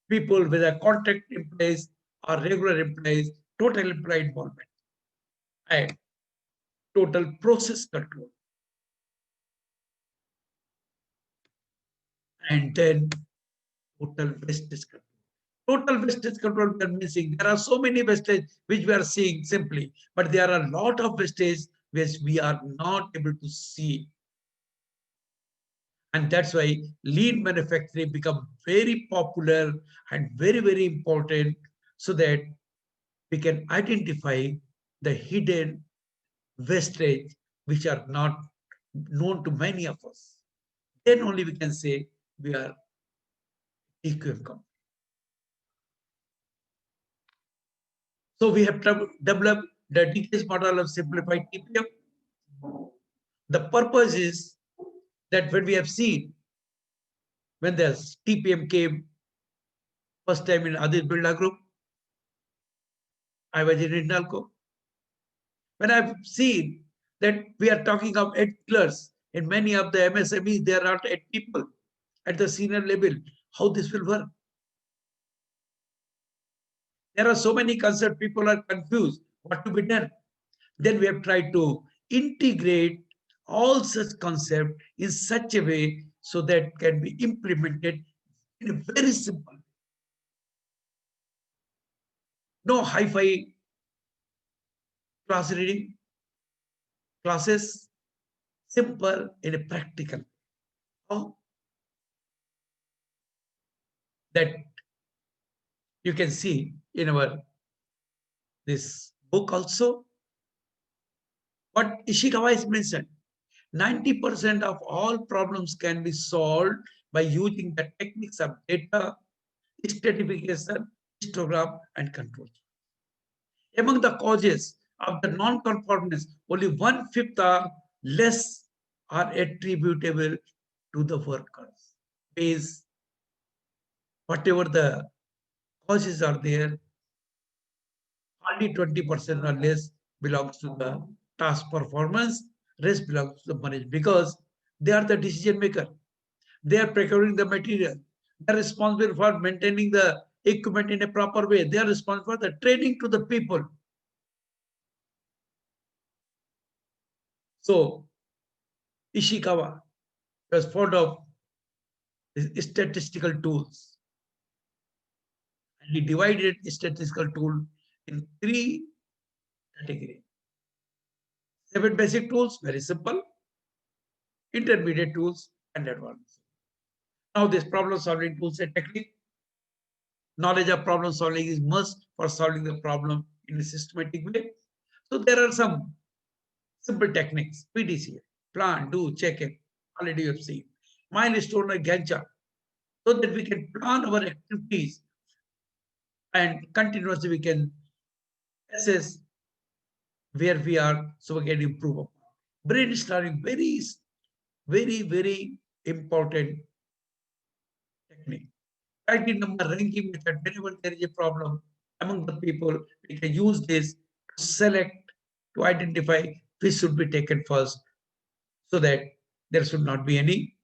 A: people with a contract employees or regular employees, total employee involvement. And total process control. And then total wastage control. Total wastage control we are missing. There are so many wastage which we are seeing simply, but there are a lot of wastage which we are not able to see. And that's why lean manufacturing become very popular and very, very important so that we can identify the hidden wastage which are not known to many of us. Then only we can say we are TQM company. So we have developed the DTS model of simplified TPM. The purpose is that when we have seen, when the TPM came first time in Aditya Birla Group, I was in Hindalco. When I've seen that we are talking of 8 pillars in many of the MSMEs, there are 8 people at the senior level, how this will work. There are so many concepts, people are confused what to be done. Then we have tried to integrate all such concepts in such a way so that can be implemented in a very simple way. No hi-fi class reading, classes, simple in a practical way. How? That you can see in our this book also. What Ishikawa has mentioned, 90% of all problems can be solved by using the techniques of data, stratification, histogram, and control. Among the causes of the non-conformance, only 1/5 or less are attributable to the workers. Means whatever the causes are there, only 20% or less belongs to the task performance, rest belongs to the management because they are the decision maker. They are procuring the material. They are responsible for maintaining the equipment in a proper way. They are responsible for the training to the people. So Ishikawa was fond of statistical tools. And he divided statistical tool in 3 categories. 7 basic tools, very simple. Intermediate tools and advanced. Now this problem solving tools and technique. Knowledge of problem solving is must for solving the problem in a systematic way. So there are some simple techniques. PDCA, plan, do, check it. Already you have seen. Milestone or Gantt chart. So that we can plan our activities and continuously we can assess where we are so we can improve. Brainstorming, very important technique. Writing number ranking method, whenever there is a problem, among the people, we can use this to select, to identify which should be taken first, so that there should not be any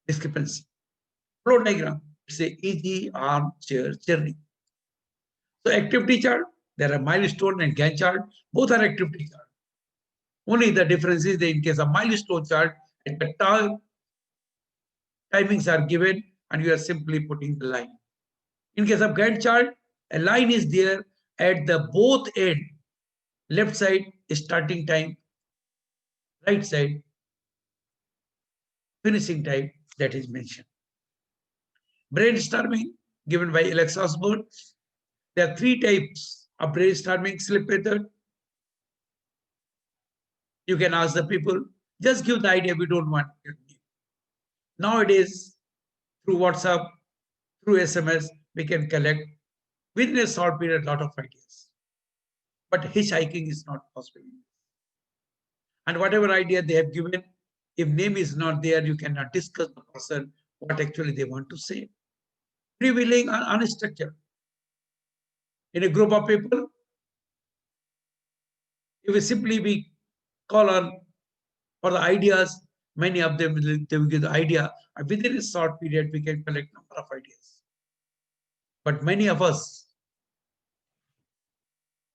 A: discrepancy. Flow diagram, it's a easy armchair journey. So activity chart, there are milestone and Gantt chart, both are activity chart. Only the difference is that in case of milestone chart, at the top, timings are given and you are simply putting the line. In case of Gantt chart, a line is there at the both end. Left side is starting time, right side finishing time, that is mentioned. Brainstorming given by Alex Osborne. There are 3 types of brainstorming slip method. You can ask the people, just give the idea, we don't want it. Nowadays, through WhatsApp, through SMS, we can collect within a short period a lot of ideas. But hitchhiking is not possible. And whatever idea they have given, if name is not there, you cannot discuss the person what actually they want to say. Revealing an unstructured. In a group of people, if we simply be call on for the ideas, many of them they will give the idea, and within a short period we can collect number of ideas. But many of us,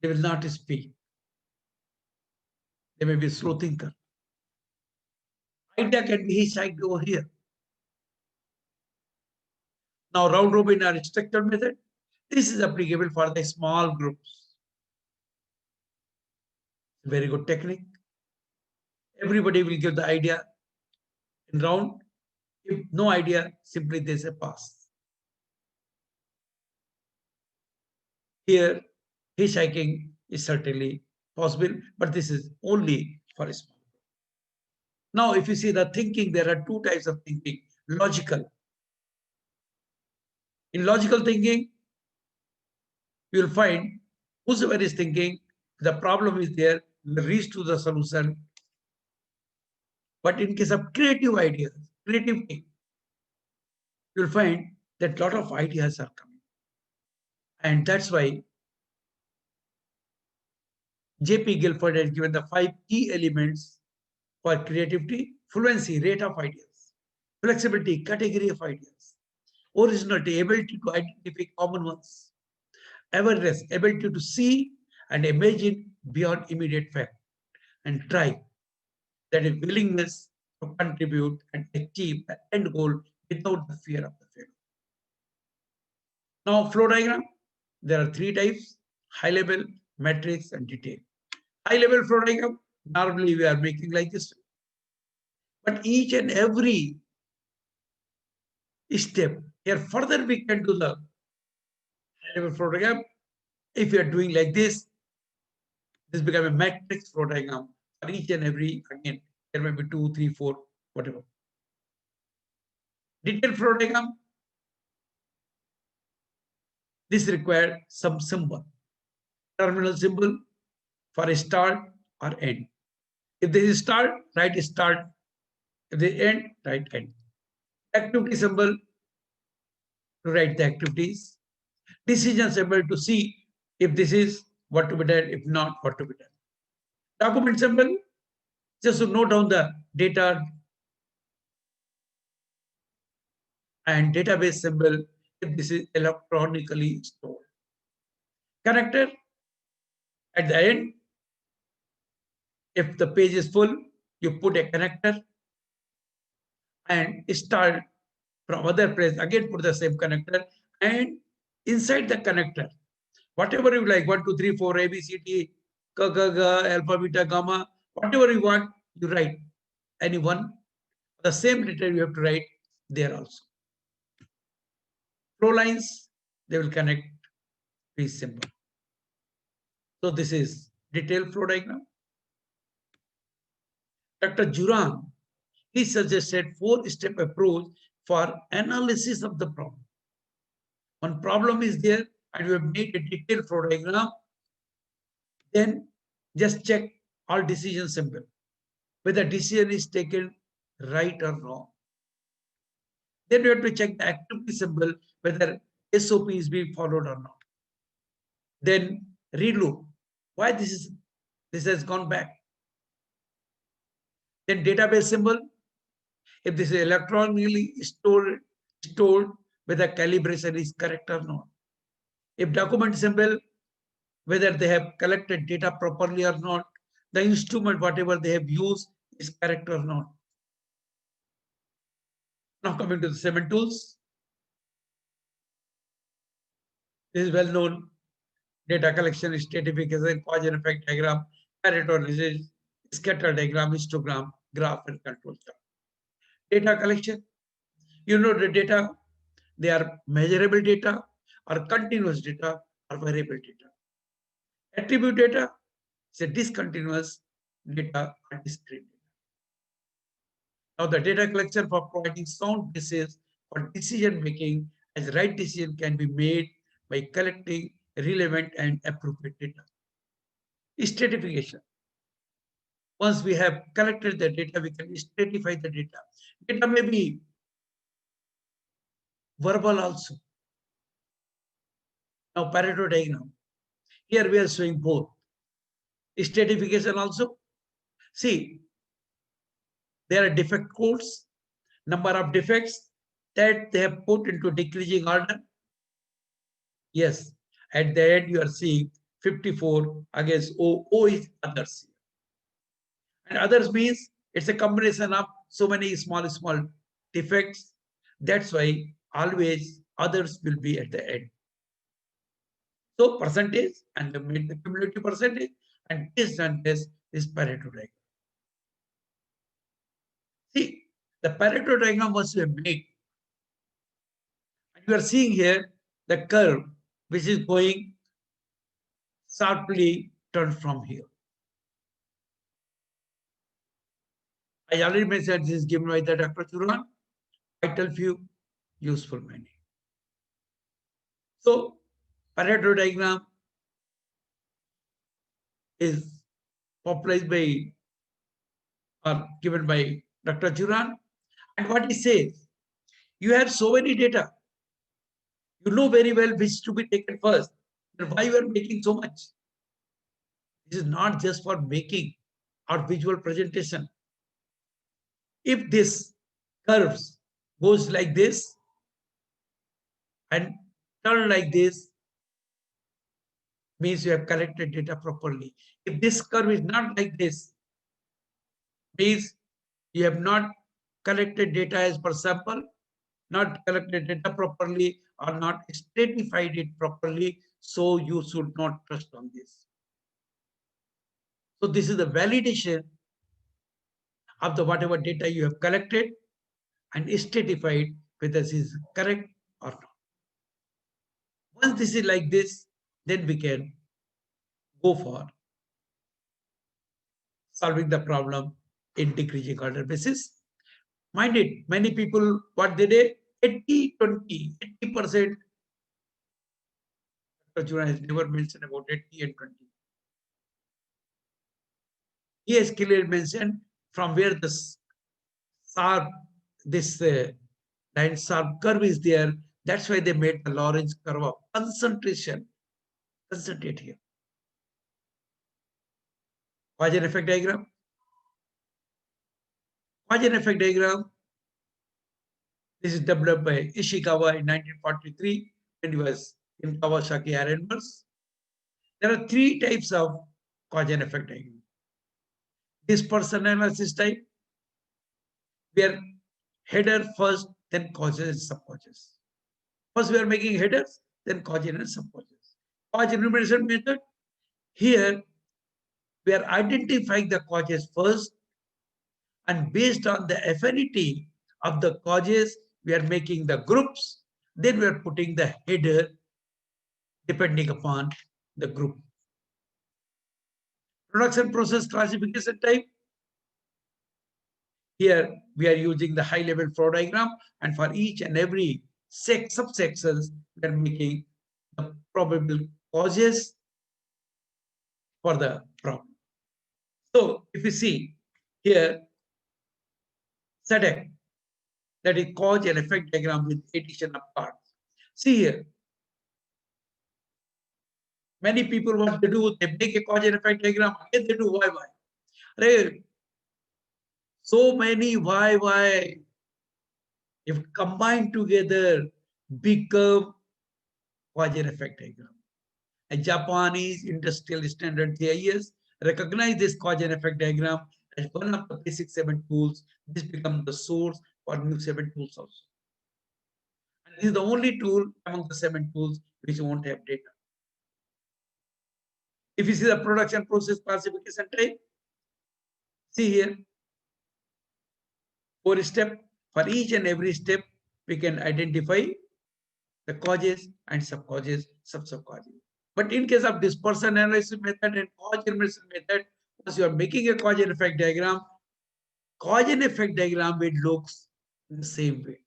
A: they will not speak. They may be slow thinker. Idea can be hitchhiked over here. Now round robin or structured method, this is applicable for the small groups. Very good technique. Everybody will give the idea in round. If no idea, simply they say pass. Here, hitchhiking is certainly possible, but this is only for a small group. Now, if you see the thinking, there are 2 types of thinking. Logical. In logical thinking, you will find whosoever is thinking, the problem is there, will reach to the solution. But in case of creative ideas, creativity, you'll find that a lot of ideas are coming. And that's why J.P. Guilford has given the 5 key elements for creativity: fluency, rate of ideas; flexibility, category of ideas; originality, ability to identify common ones; awareness, ability to see and imagine beyond immediate fact; and try, that is willingness to contribute and achieve the end goal without the fear of the failure. Now, flow diagram, there are 3 types: high level, matrix, and detail. High level flow diagram, normally we are making like this. But each and every step, here further we can do the high level flow diagram. If you are doing like this becomes a matrix flow diagram for each and every, again, there may be 2, 3, 4, whatever. Detailed flow diagram, this requires some symbol, terminal symbol for a start or end. If there is start, write start. If they end, write end. Activity symbol to write the activities. Decision symbol to see if this is what to be done, if not, what to be done. Document symbol, just to note down the data, and database symbol if this is electronically stored. Connector, at the end, if the page is full, you put a connector and start from other place, again put the same connector, and inside the connector, whatever you like, 1, 2, 3, 4, A, B, C, D, K, G, G, alpha, beta, gamma, whatever you want, you write. Any one, the same letter you have to write there also. Flow lines, they will connect these symbol. So this is detailed flow diagram. Dr. Juran, he suggested 4-step approach for analysis of the problem. One problem is there and you have made a detailed flow diagram, then just check all decision symbol, whether decision is taken right or wrong. Then you have to check the activity symbol, whether SOP is being followed or not. Then reloop. Why this has gone back? Then database symbol. If this is electronically stored whether calibration is correct or not. If document symbol, whether they have collected data properly or not, the instrument, whatever they have used, is correct or not. Now coming to the 7 tools. This is well known: data collection, stratification, cause and effect diagram, Pareto analysis, scatter diagram, histogram, graph, and control chart. Data collection, you know the data, they are measurable data or continuous data or variable data. Attribute data is a discontinuous data or discrete data. Now the data collection for providing sound basis for decision making, as right decision can be made by collecting relevant and appropriate data. Stratification. Once we have collected the data, we can stratify the data. Data may be verbal also. Now Pareto diagram. Here we are showing both. Stratification also. See, there are defect codes, number of defects that they have put into decreasing order. Yes, at the end you are seeing 54 against O. O is others. And others means it's a combination of so many small defects. That's why always others will be at the end. So percentage and the cumulative percentage, and this done this is Pareto diagram. See, the Pareto diagram was made. And you are seeing here the curve which is going sharply turned from here. I already mentioned this is given by the Dr. Churan. Vital few, useful many. So Pareto diagram is popularized by or given by Dr. Churan. And what he says, you have so many data. You know very well which to be taken first. And why you are making so much? This is not just for making or visual presentation. If this curves goes like this and turn like this, means you have collected data properly. If this curve is not like this, means you have not collected data as per sample, not collected data properly, or not stratified it properly, so you should not trust on this. So this is the validation of the whatever data you have collected and stratified whether this is correct or not. Once this is like this, then we can go for solving the problem in decreasing order basis. Mind it, many people, what they did, 80-20, 80%. Dr. Juna has never mentioned about 80 and 20. He has clearly mentioned from where the sharp, this line sharp curve is there. That's why they made the Lorentz curve of concentration. Concentrate here. Cause and effect diagram. Cause and effect diagram. This is developed by Ishikawa in 1943 when he was in Kawasaki Iron Works. There are 3 types of cause and effect diagram. Dispersion analysis type, where header first, then causes and subcauses. First we are making headers, then causes and subcauses. Cause enumeration method, here we are identifying the causes first, and based on the affinity of the causes, we are making the groups, then we are putting the header depending upon the group. Production process classification type, here we are using the high level flow diagram, and for each and every subsections we are making the probable causes for the problem. So if you see here, SADC, that is cause and effect diagram with addition of parts. See here, Many people, what they do, they make a cause and effect diagram, again they do why. Right? So many why, if combined together, become cause and effect diagram. A Japanese industrial standard JIS recognize this cause and effect diagram as one of the basic 7 tools. This becomes the source for new 7 tools also. And this is the only tool among the 7 tools which won't have data. If you see the production process classification type, see here, 4 steps. For each and every step, we can identify the causes and sub-causes, sub-causes. But in case of dispersion analysis method and cause elimination method, once you are making a cause and effect diagram, cause and effect diagram, it looks in the same way.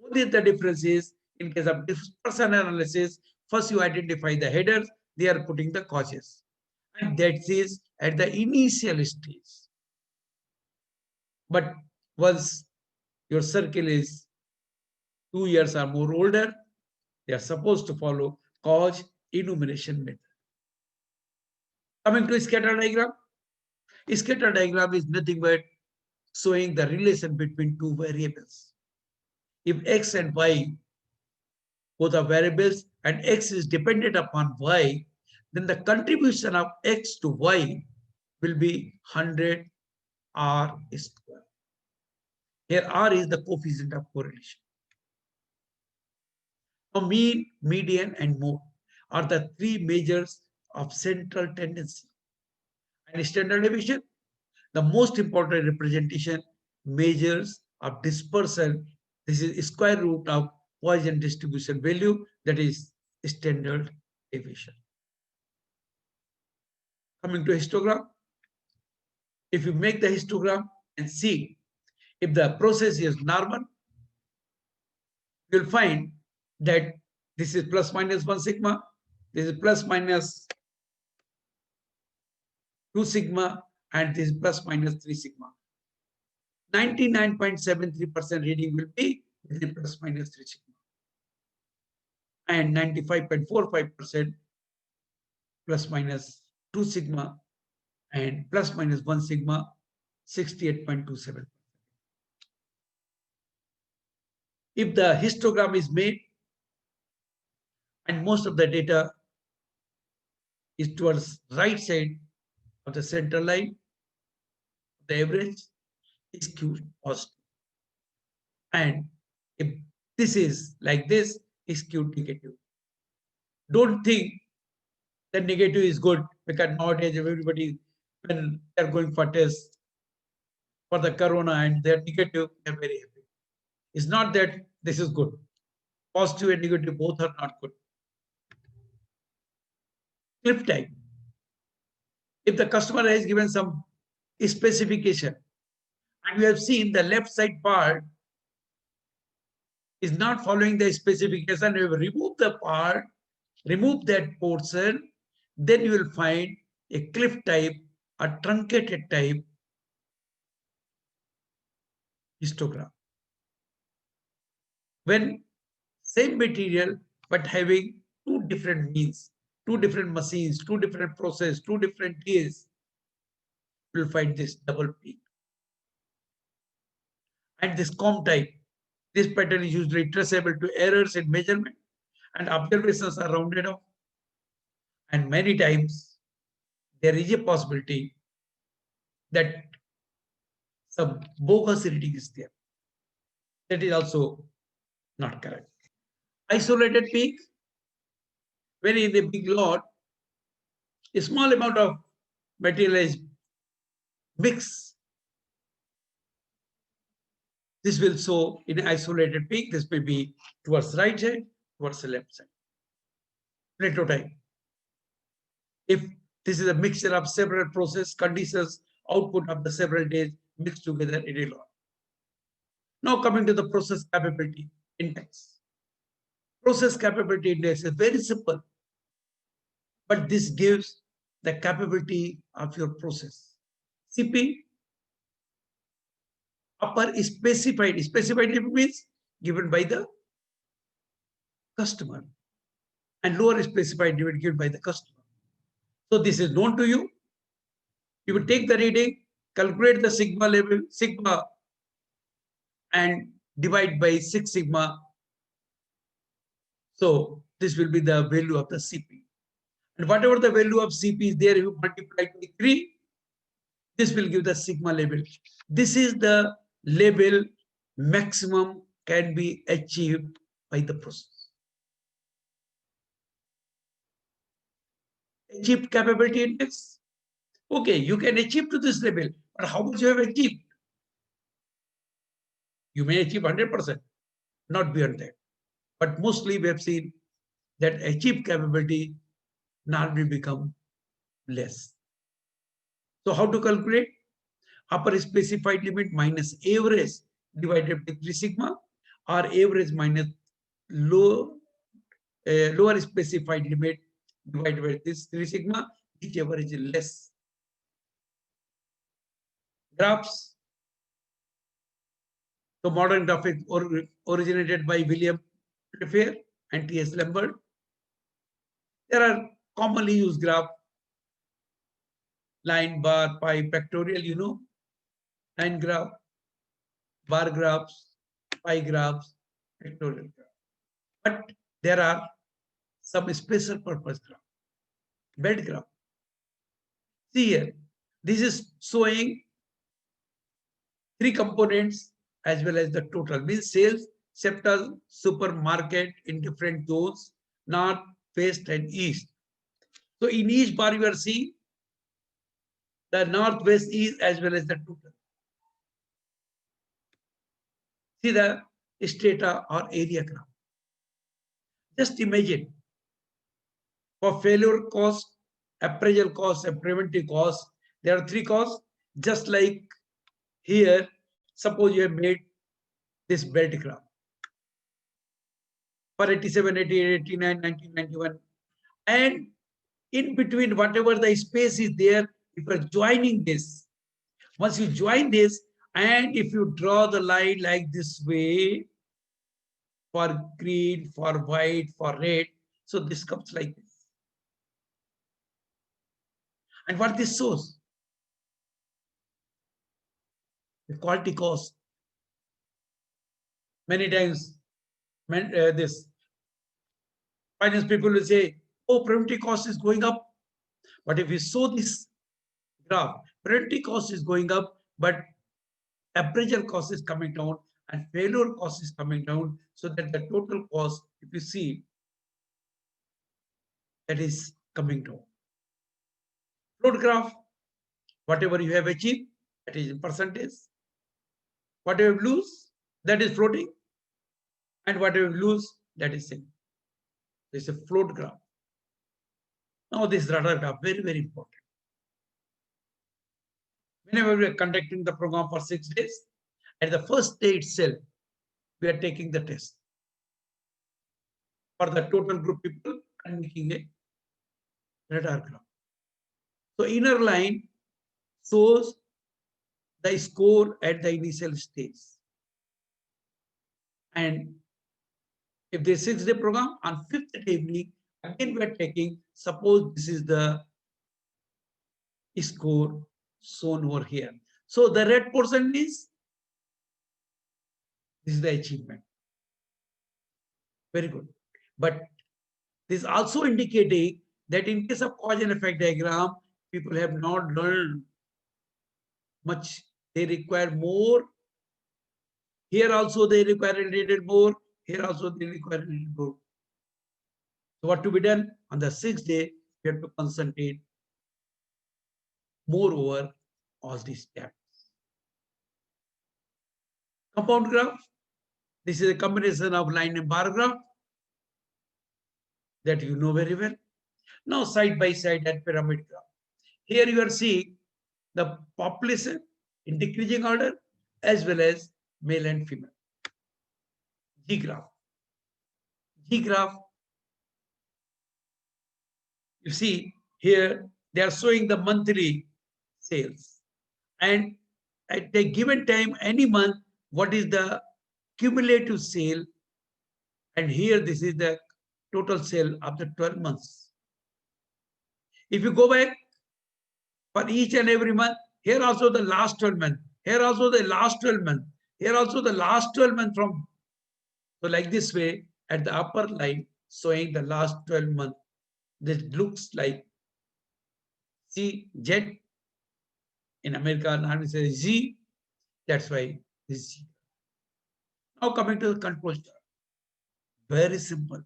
A: Only the difference is, in case of dispersion analysis, first you identify the headers, they are putting the causes. And that is at the initial stage. But once your circle is 2 years or more older, they are supposed to follow cause enumeration method. Coming to scatter diagram. Scatter diagram is nothing but showing the relation between 2 variables. If x and y both are variables and x is dependent upon y, then the contribution of x to y will be 100 r square. Here r is the coefficient of correlation. Now mean, median, and mode are the 3 measures of central tendency. And standard deviation, the most important representation, measures of dispersion. This is square root of Poisson distribution value, that is standard deviation. Coming to histogram, if you make the histogram and see if the process is normal, you'll find that this is plus minus 1 sigma, this is plus minus 2 sigma, and this is plus minus 3 sigma. 99.73% reading will be within plus minus 3 sigma. And 95.45% plus minus 2 sigma, and plus minus 1 sigma, 68.27%. If the histogram is made and most of the data is towards right side of the center line, the average is skewed positive. And if this is like this, is skewed negative. Don't think that negative is good, because nowadays everybody, when they're going for tests for the corona and they're negative, they're very happy. It's not that this is good. Positive and negative both are not good. Cliff type. If the customer has given some specification and we have seen the left side part is not following the specification, we will remove the part, remove that portion, then you will find a cliff type, a truncated type histogram. When same material but having 2 different means, 2 different machines, 2 different process, 2 different days, you will find this double peak. And this comb type, this pattern is usually traceable to errors in measurement and observations are rounded off. And many times there is a possibility that some bogus reading is there. That is also not correct. Isolated peak, when in a big lot, a small amount of material is mixed. This will show in an isolated peak. This may be towards the right side, towards the left side. Plateau type. If this is a mixture of several process conditions, output of the several days mixed together in a lot. Now coming to the process capability index. Process capability index is very simple, but this gives the capability of your process. CP, upper specified means given by the customer. and lower specified limit given by the customer. So this is known to you. You will take the reading, calculate the sigma level, sigma, and divide by 6 sigma. So this will be the value of the CP. And whatever the value of CP is there, you multiply by 3, this will give the sigma level. This is the level maximum can be achieved by the process. Achieved capability index. Okay, you can achieve to this level, but how much you have achieved? You may achieve 100%, not beyond that. But mostly we have seen that achieved capability normally become less. So how to calculate? Upper specified limit minus average divided by 3 sigma, or average minus lower specified limit divided by this 3 sigma, whichever is less. Graphs. So modern graphics originated by William Playfair and T.S. Lambert. There are commonly used graph: line, bar, pie, pictorial, you know, line graph, bar graphs, pie graphs, pictorial graph. But there are some special purpose graph, belt graph. See here, this is showing 3 components as well as the total, means sales, sector, supermarket in different zones, north, west, and east. So in each bar you are seeing the northwest, east, as well as the total. See the strata or area graph. Just imagine, for failure cost, appraisal cost, and preventive cost, there are 3 costs. Just like here, suppose you have made this belt graph for 87, 88, 89, 1991, and in between whatever the space is there, if you are joining this, once you join this, and if you draw the line like this way, for green, for white, for red, so this comes like this. And what this shows? The quality cost. Many times, this finance people will say, oh, preventive cost is going up. But if you show this graph, preventive cost is going up, but appraisal cost is coming down and failure cost is coming down, so that the total cost, if you see, that is coming down. Float graph, whatever you have achieved, that is in percentage. Whatever you lose, that is floating. And whatever you lose, that is in. This is a float graph. Now this radar graph, very, very important. Whenever we are conducting the program for 6 days, at the first day itself, we are taking the test for the total group people and making a radar graph. So inner line shows the score at the initial stage. And if the 6-day program, on 5th day evening, again we are taking, suppose this is the score shown over here. So the red portion is, this is the achievement. Very good. But this is also indicating that in case of cause and effect diagram, people have not learned much. They require more. Here also they require a little more. Here also they require a little more. So what to be done? On the 6th day, we have to concentrate more over all these steps. Compound graph. This is a combination of line and bar graph that you know very well. Now side by side and pyramid graph. Here you are seeing the population in decreasing order as well as male and female. G graph. G graph. You see here they are showing the monthly sales, and at a given time, any month, what is the cumulative sale? And here this is the total sale of the 12 months. If you go back for each and every month, here also the last 12 months, here also the last 12 months, here also the last 12 months from. So like this way, at the upper line, showing the last 12 months, this looks like C, Z. In America, normally say Z. That's why this Z. Now coming to the control chart. Very simple.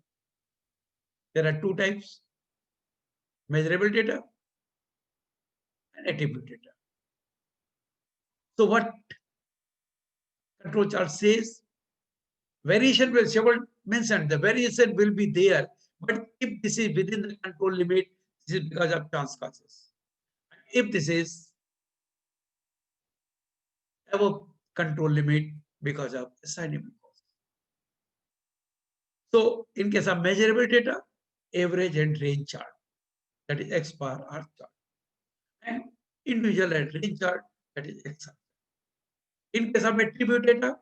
A: There are two types, measurable data and attribute data. So what control chart says, variation will, several mentioned, the variation will be there, but if this is within the control limit, this is because of chance causes. If this is above control limit, because of assignable cause. So in case of measurable data, average and range chart, that is X bar R chart, and individual and range chart, that is X chart. In case of attribute data,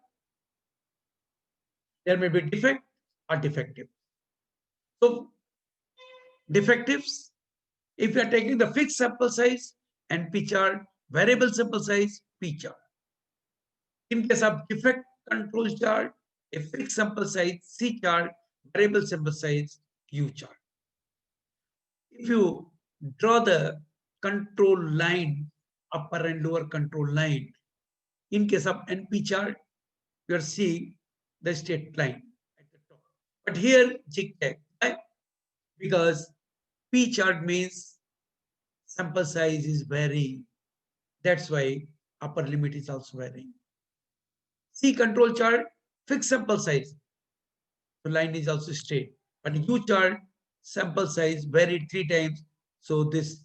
A: there may be defect or defective. So defectives, if you are taking the fixed sample size and P chart, variable sample size, P chart. In case of defect control chart, a fixed sample size, C chart, variable sample size, U chart. If you draw the control line, upper and lower control line, in case of NP chart, you are seeing the straight line at the top. But here, zigzag, right? Because P chart means sample size is varying. That's why upper limit is also varying. C control chart, fixed sample size. The line is also straight. But U chart, sample size varied 3 times. So this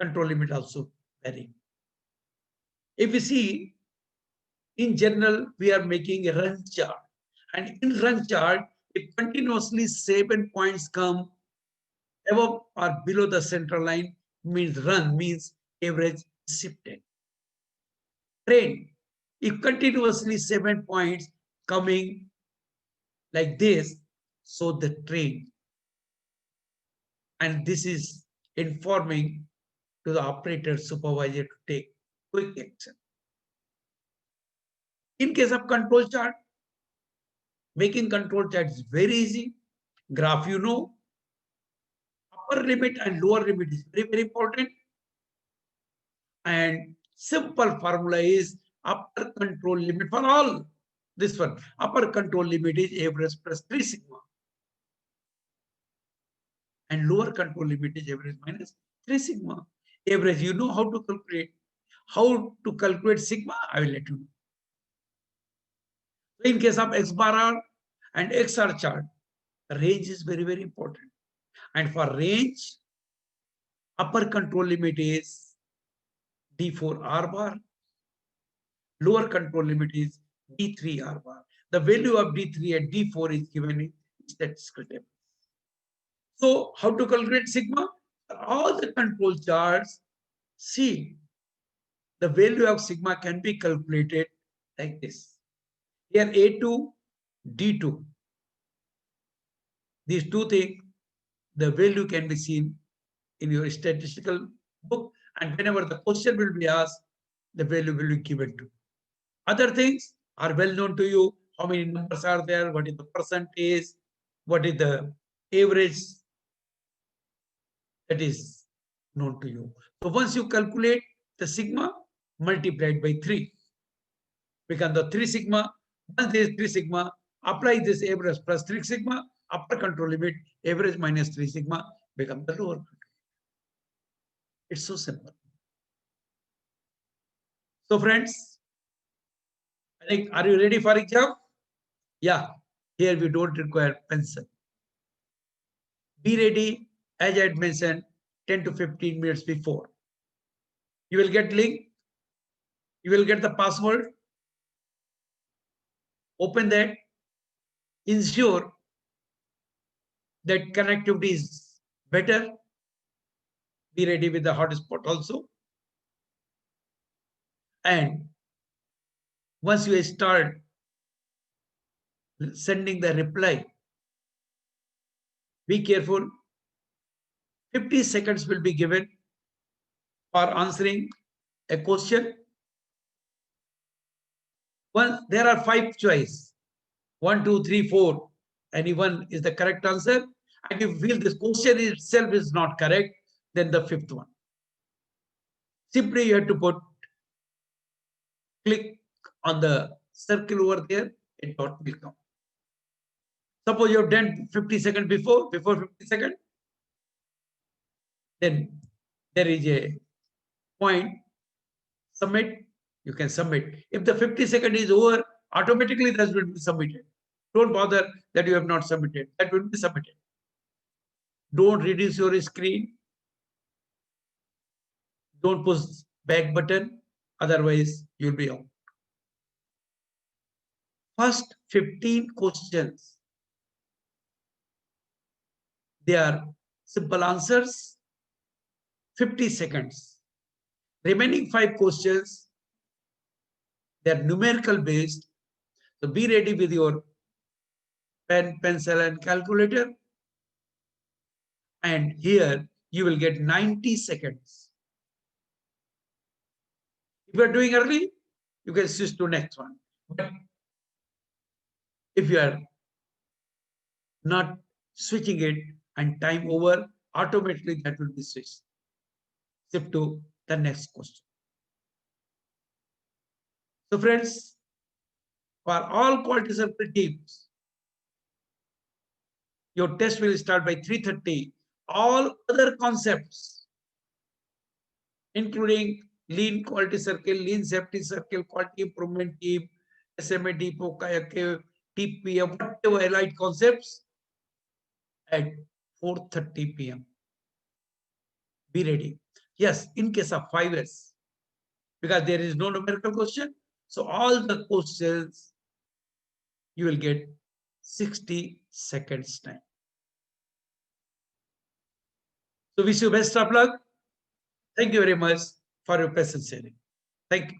A: control limit also varying. If you see, in general, we are making a run chart. And in run chart, if continuously 7 points come above or below the central line, means run, means average shifted. Trend, if continuously 7 points coming like this, so the trend. And this is informing to the operator supervisor to take quick action. In case of control chart, making control chart is very easy. Graph, you know, upper limit and lower limit is very, very important. And simple formula is upper control limit for all. This one, upper control limit is average plus 3 sigma. And lower control limit is average minus 3 sigma. Average, you know how to calculate. How to calculate sigma, I will let you know. In case of X bar R and XR chart, range is very, very important. And for range, upper control limit is D4 R bar. Lower control limit is D3 R bar. The value of D3 and D4 is given in statistical table. So how to calculate sigma? All the control charts, see, the value of sigma can be calculated like this. Here A2, D2. These two things, the value can be seen in your statistical book, and whenever the question will be asked, the value will be given to. Other things are well known to you. How many numbers are there? What is the percentage? What is the average? That is known to you. So once you calculate the sigma multiplied by 3, become the 3 sigma. Once there is 3 sigma, apply this average plus 3 sigma, upper control limit, average minus 3 sigma, become the lower control. It's so simple. So friends, I think, are you ready for exam? Yeah, here we don't require pencil. Be ready, as I had mentioned, 10 to 15 minutes before. You will get link. You will get the password. Open that. Ensure that connectivity is better. Be ready with the hotspot also. And once you start sending the reply, Be careful. 50 seconds will be given for answering a question. There are 5 choices. 1, 2, 3, 4. Any one is the correct answer. And if you feel this question itself is not correct, then the 5th one. Simply you have to click on the circle over there, a dot will come. Suppose you have done 50 seconds before 50 seconds, then there is a point, submit, you can submit. If the 50 seconds is over, automatically that will be submitted. Don't bother that you have not submitted. That will be submitted. Don't reduce your screen. Don't push back button. Otherwise, you'll be out. First 15 questions. They are simple answers. 50 seconds. Remaining 5 questions, they are numerical based. So be ready with your pen, pencil, and calculator. And here you will get 90 seconds. If you are doing early, you can switch to next one. But if you are not switching it and time over, automatically that will be switched. Shift to the next question. So friends, for all quality circle teams, your test will start by 3:30. All other concepts, including lean quality circle, lean safety circle, quality improvement team, SMAD, POCA, TPM, whatever allied concepts, at 4:30 p.m. Be ready. Yes, in case of 5S, because there is no numerical question, so all the questions you will get 60 seconds time. So wish you best of luck. Thank you very much for your patience sharing. Thank you.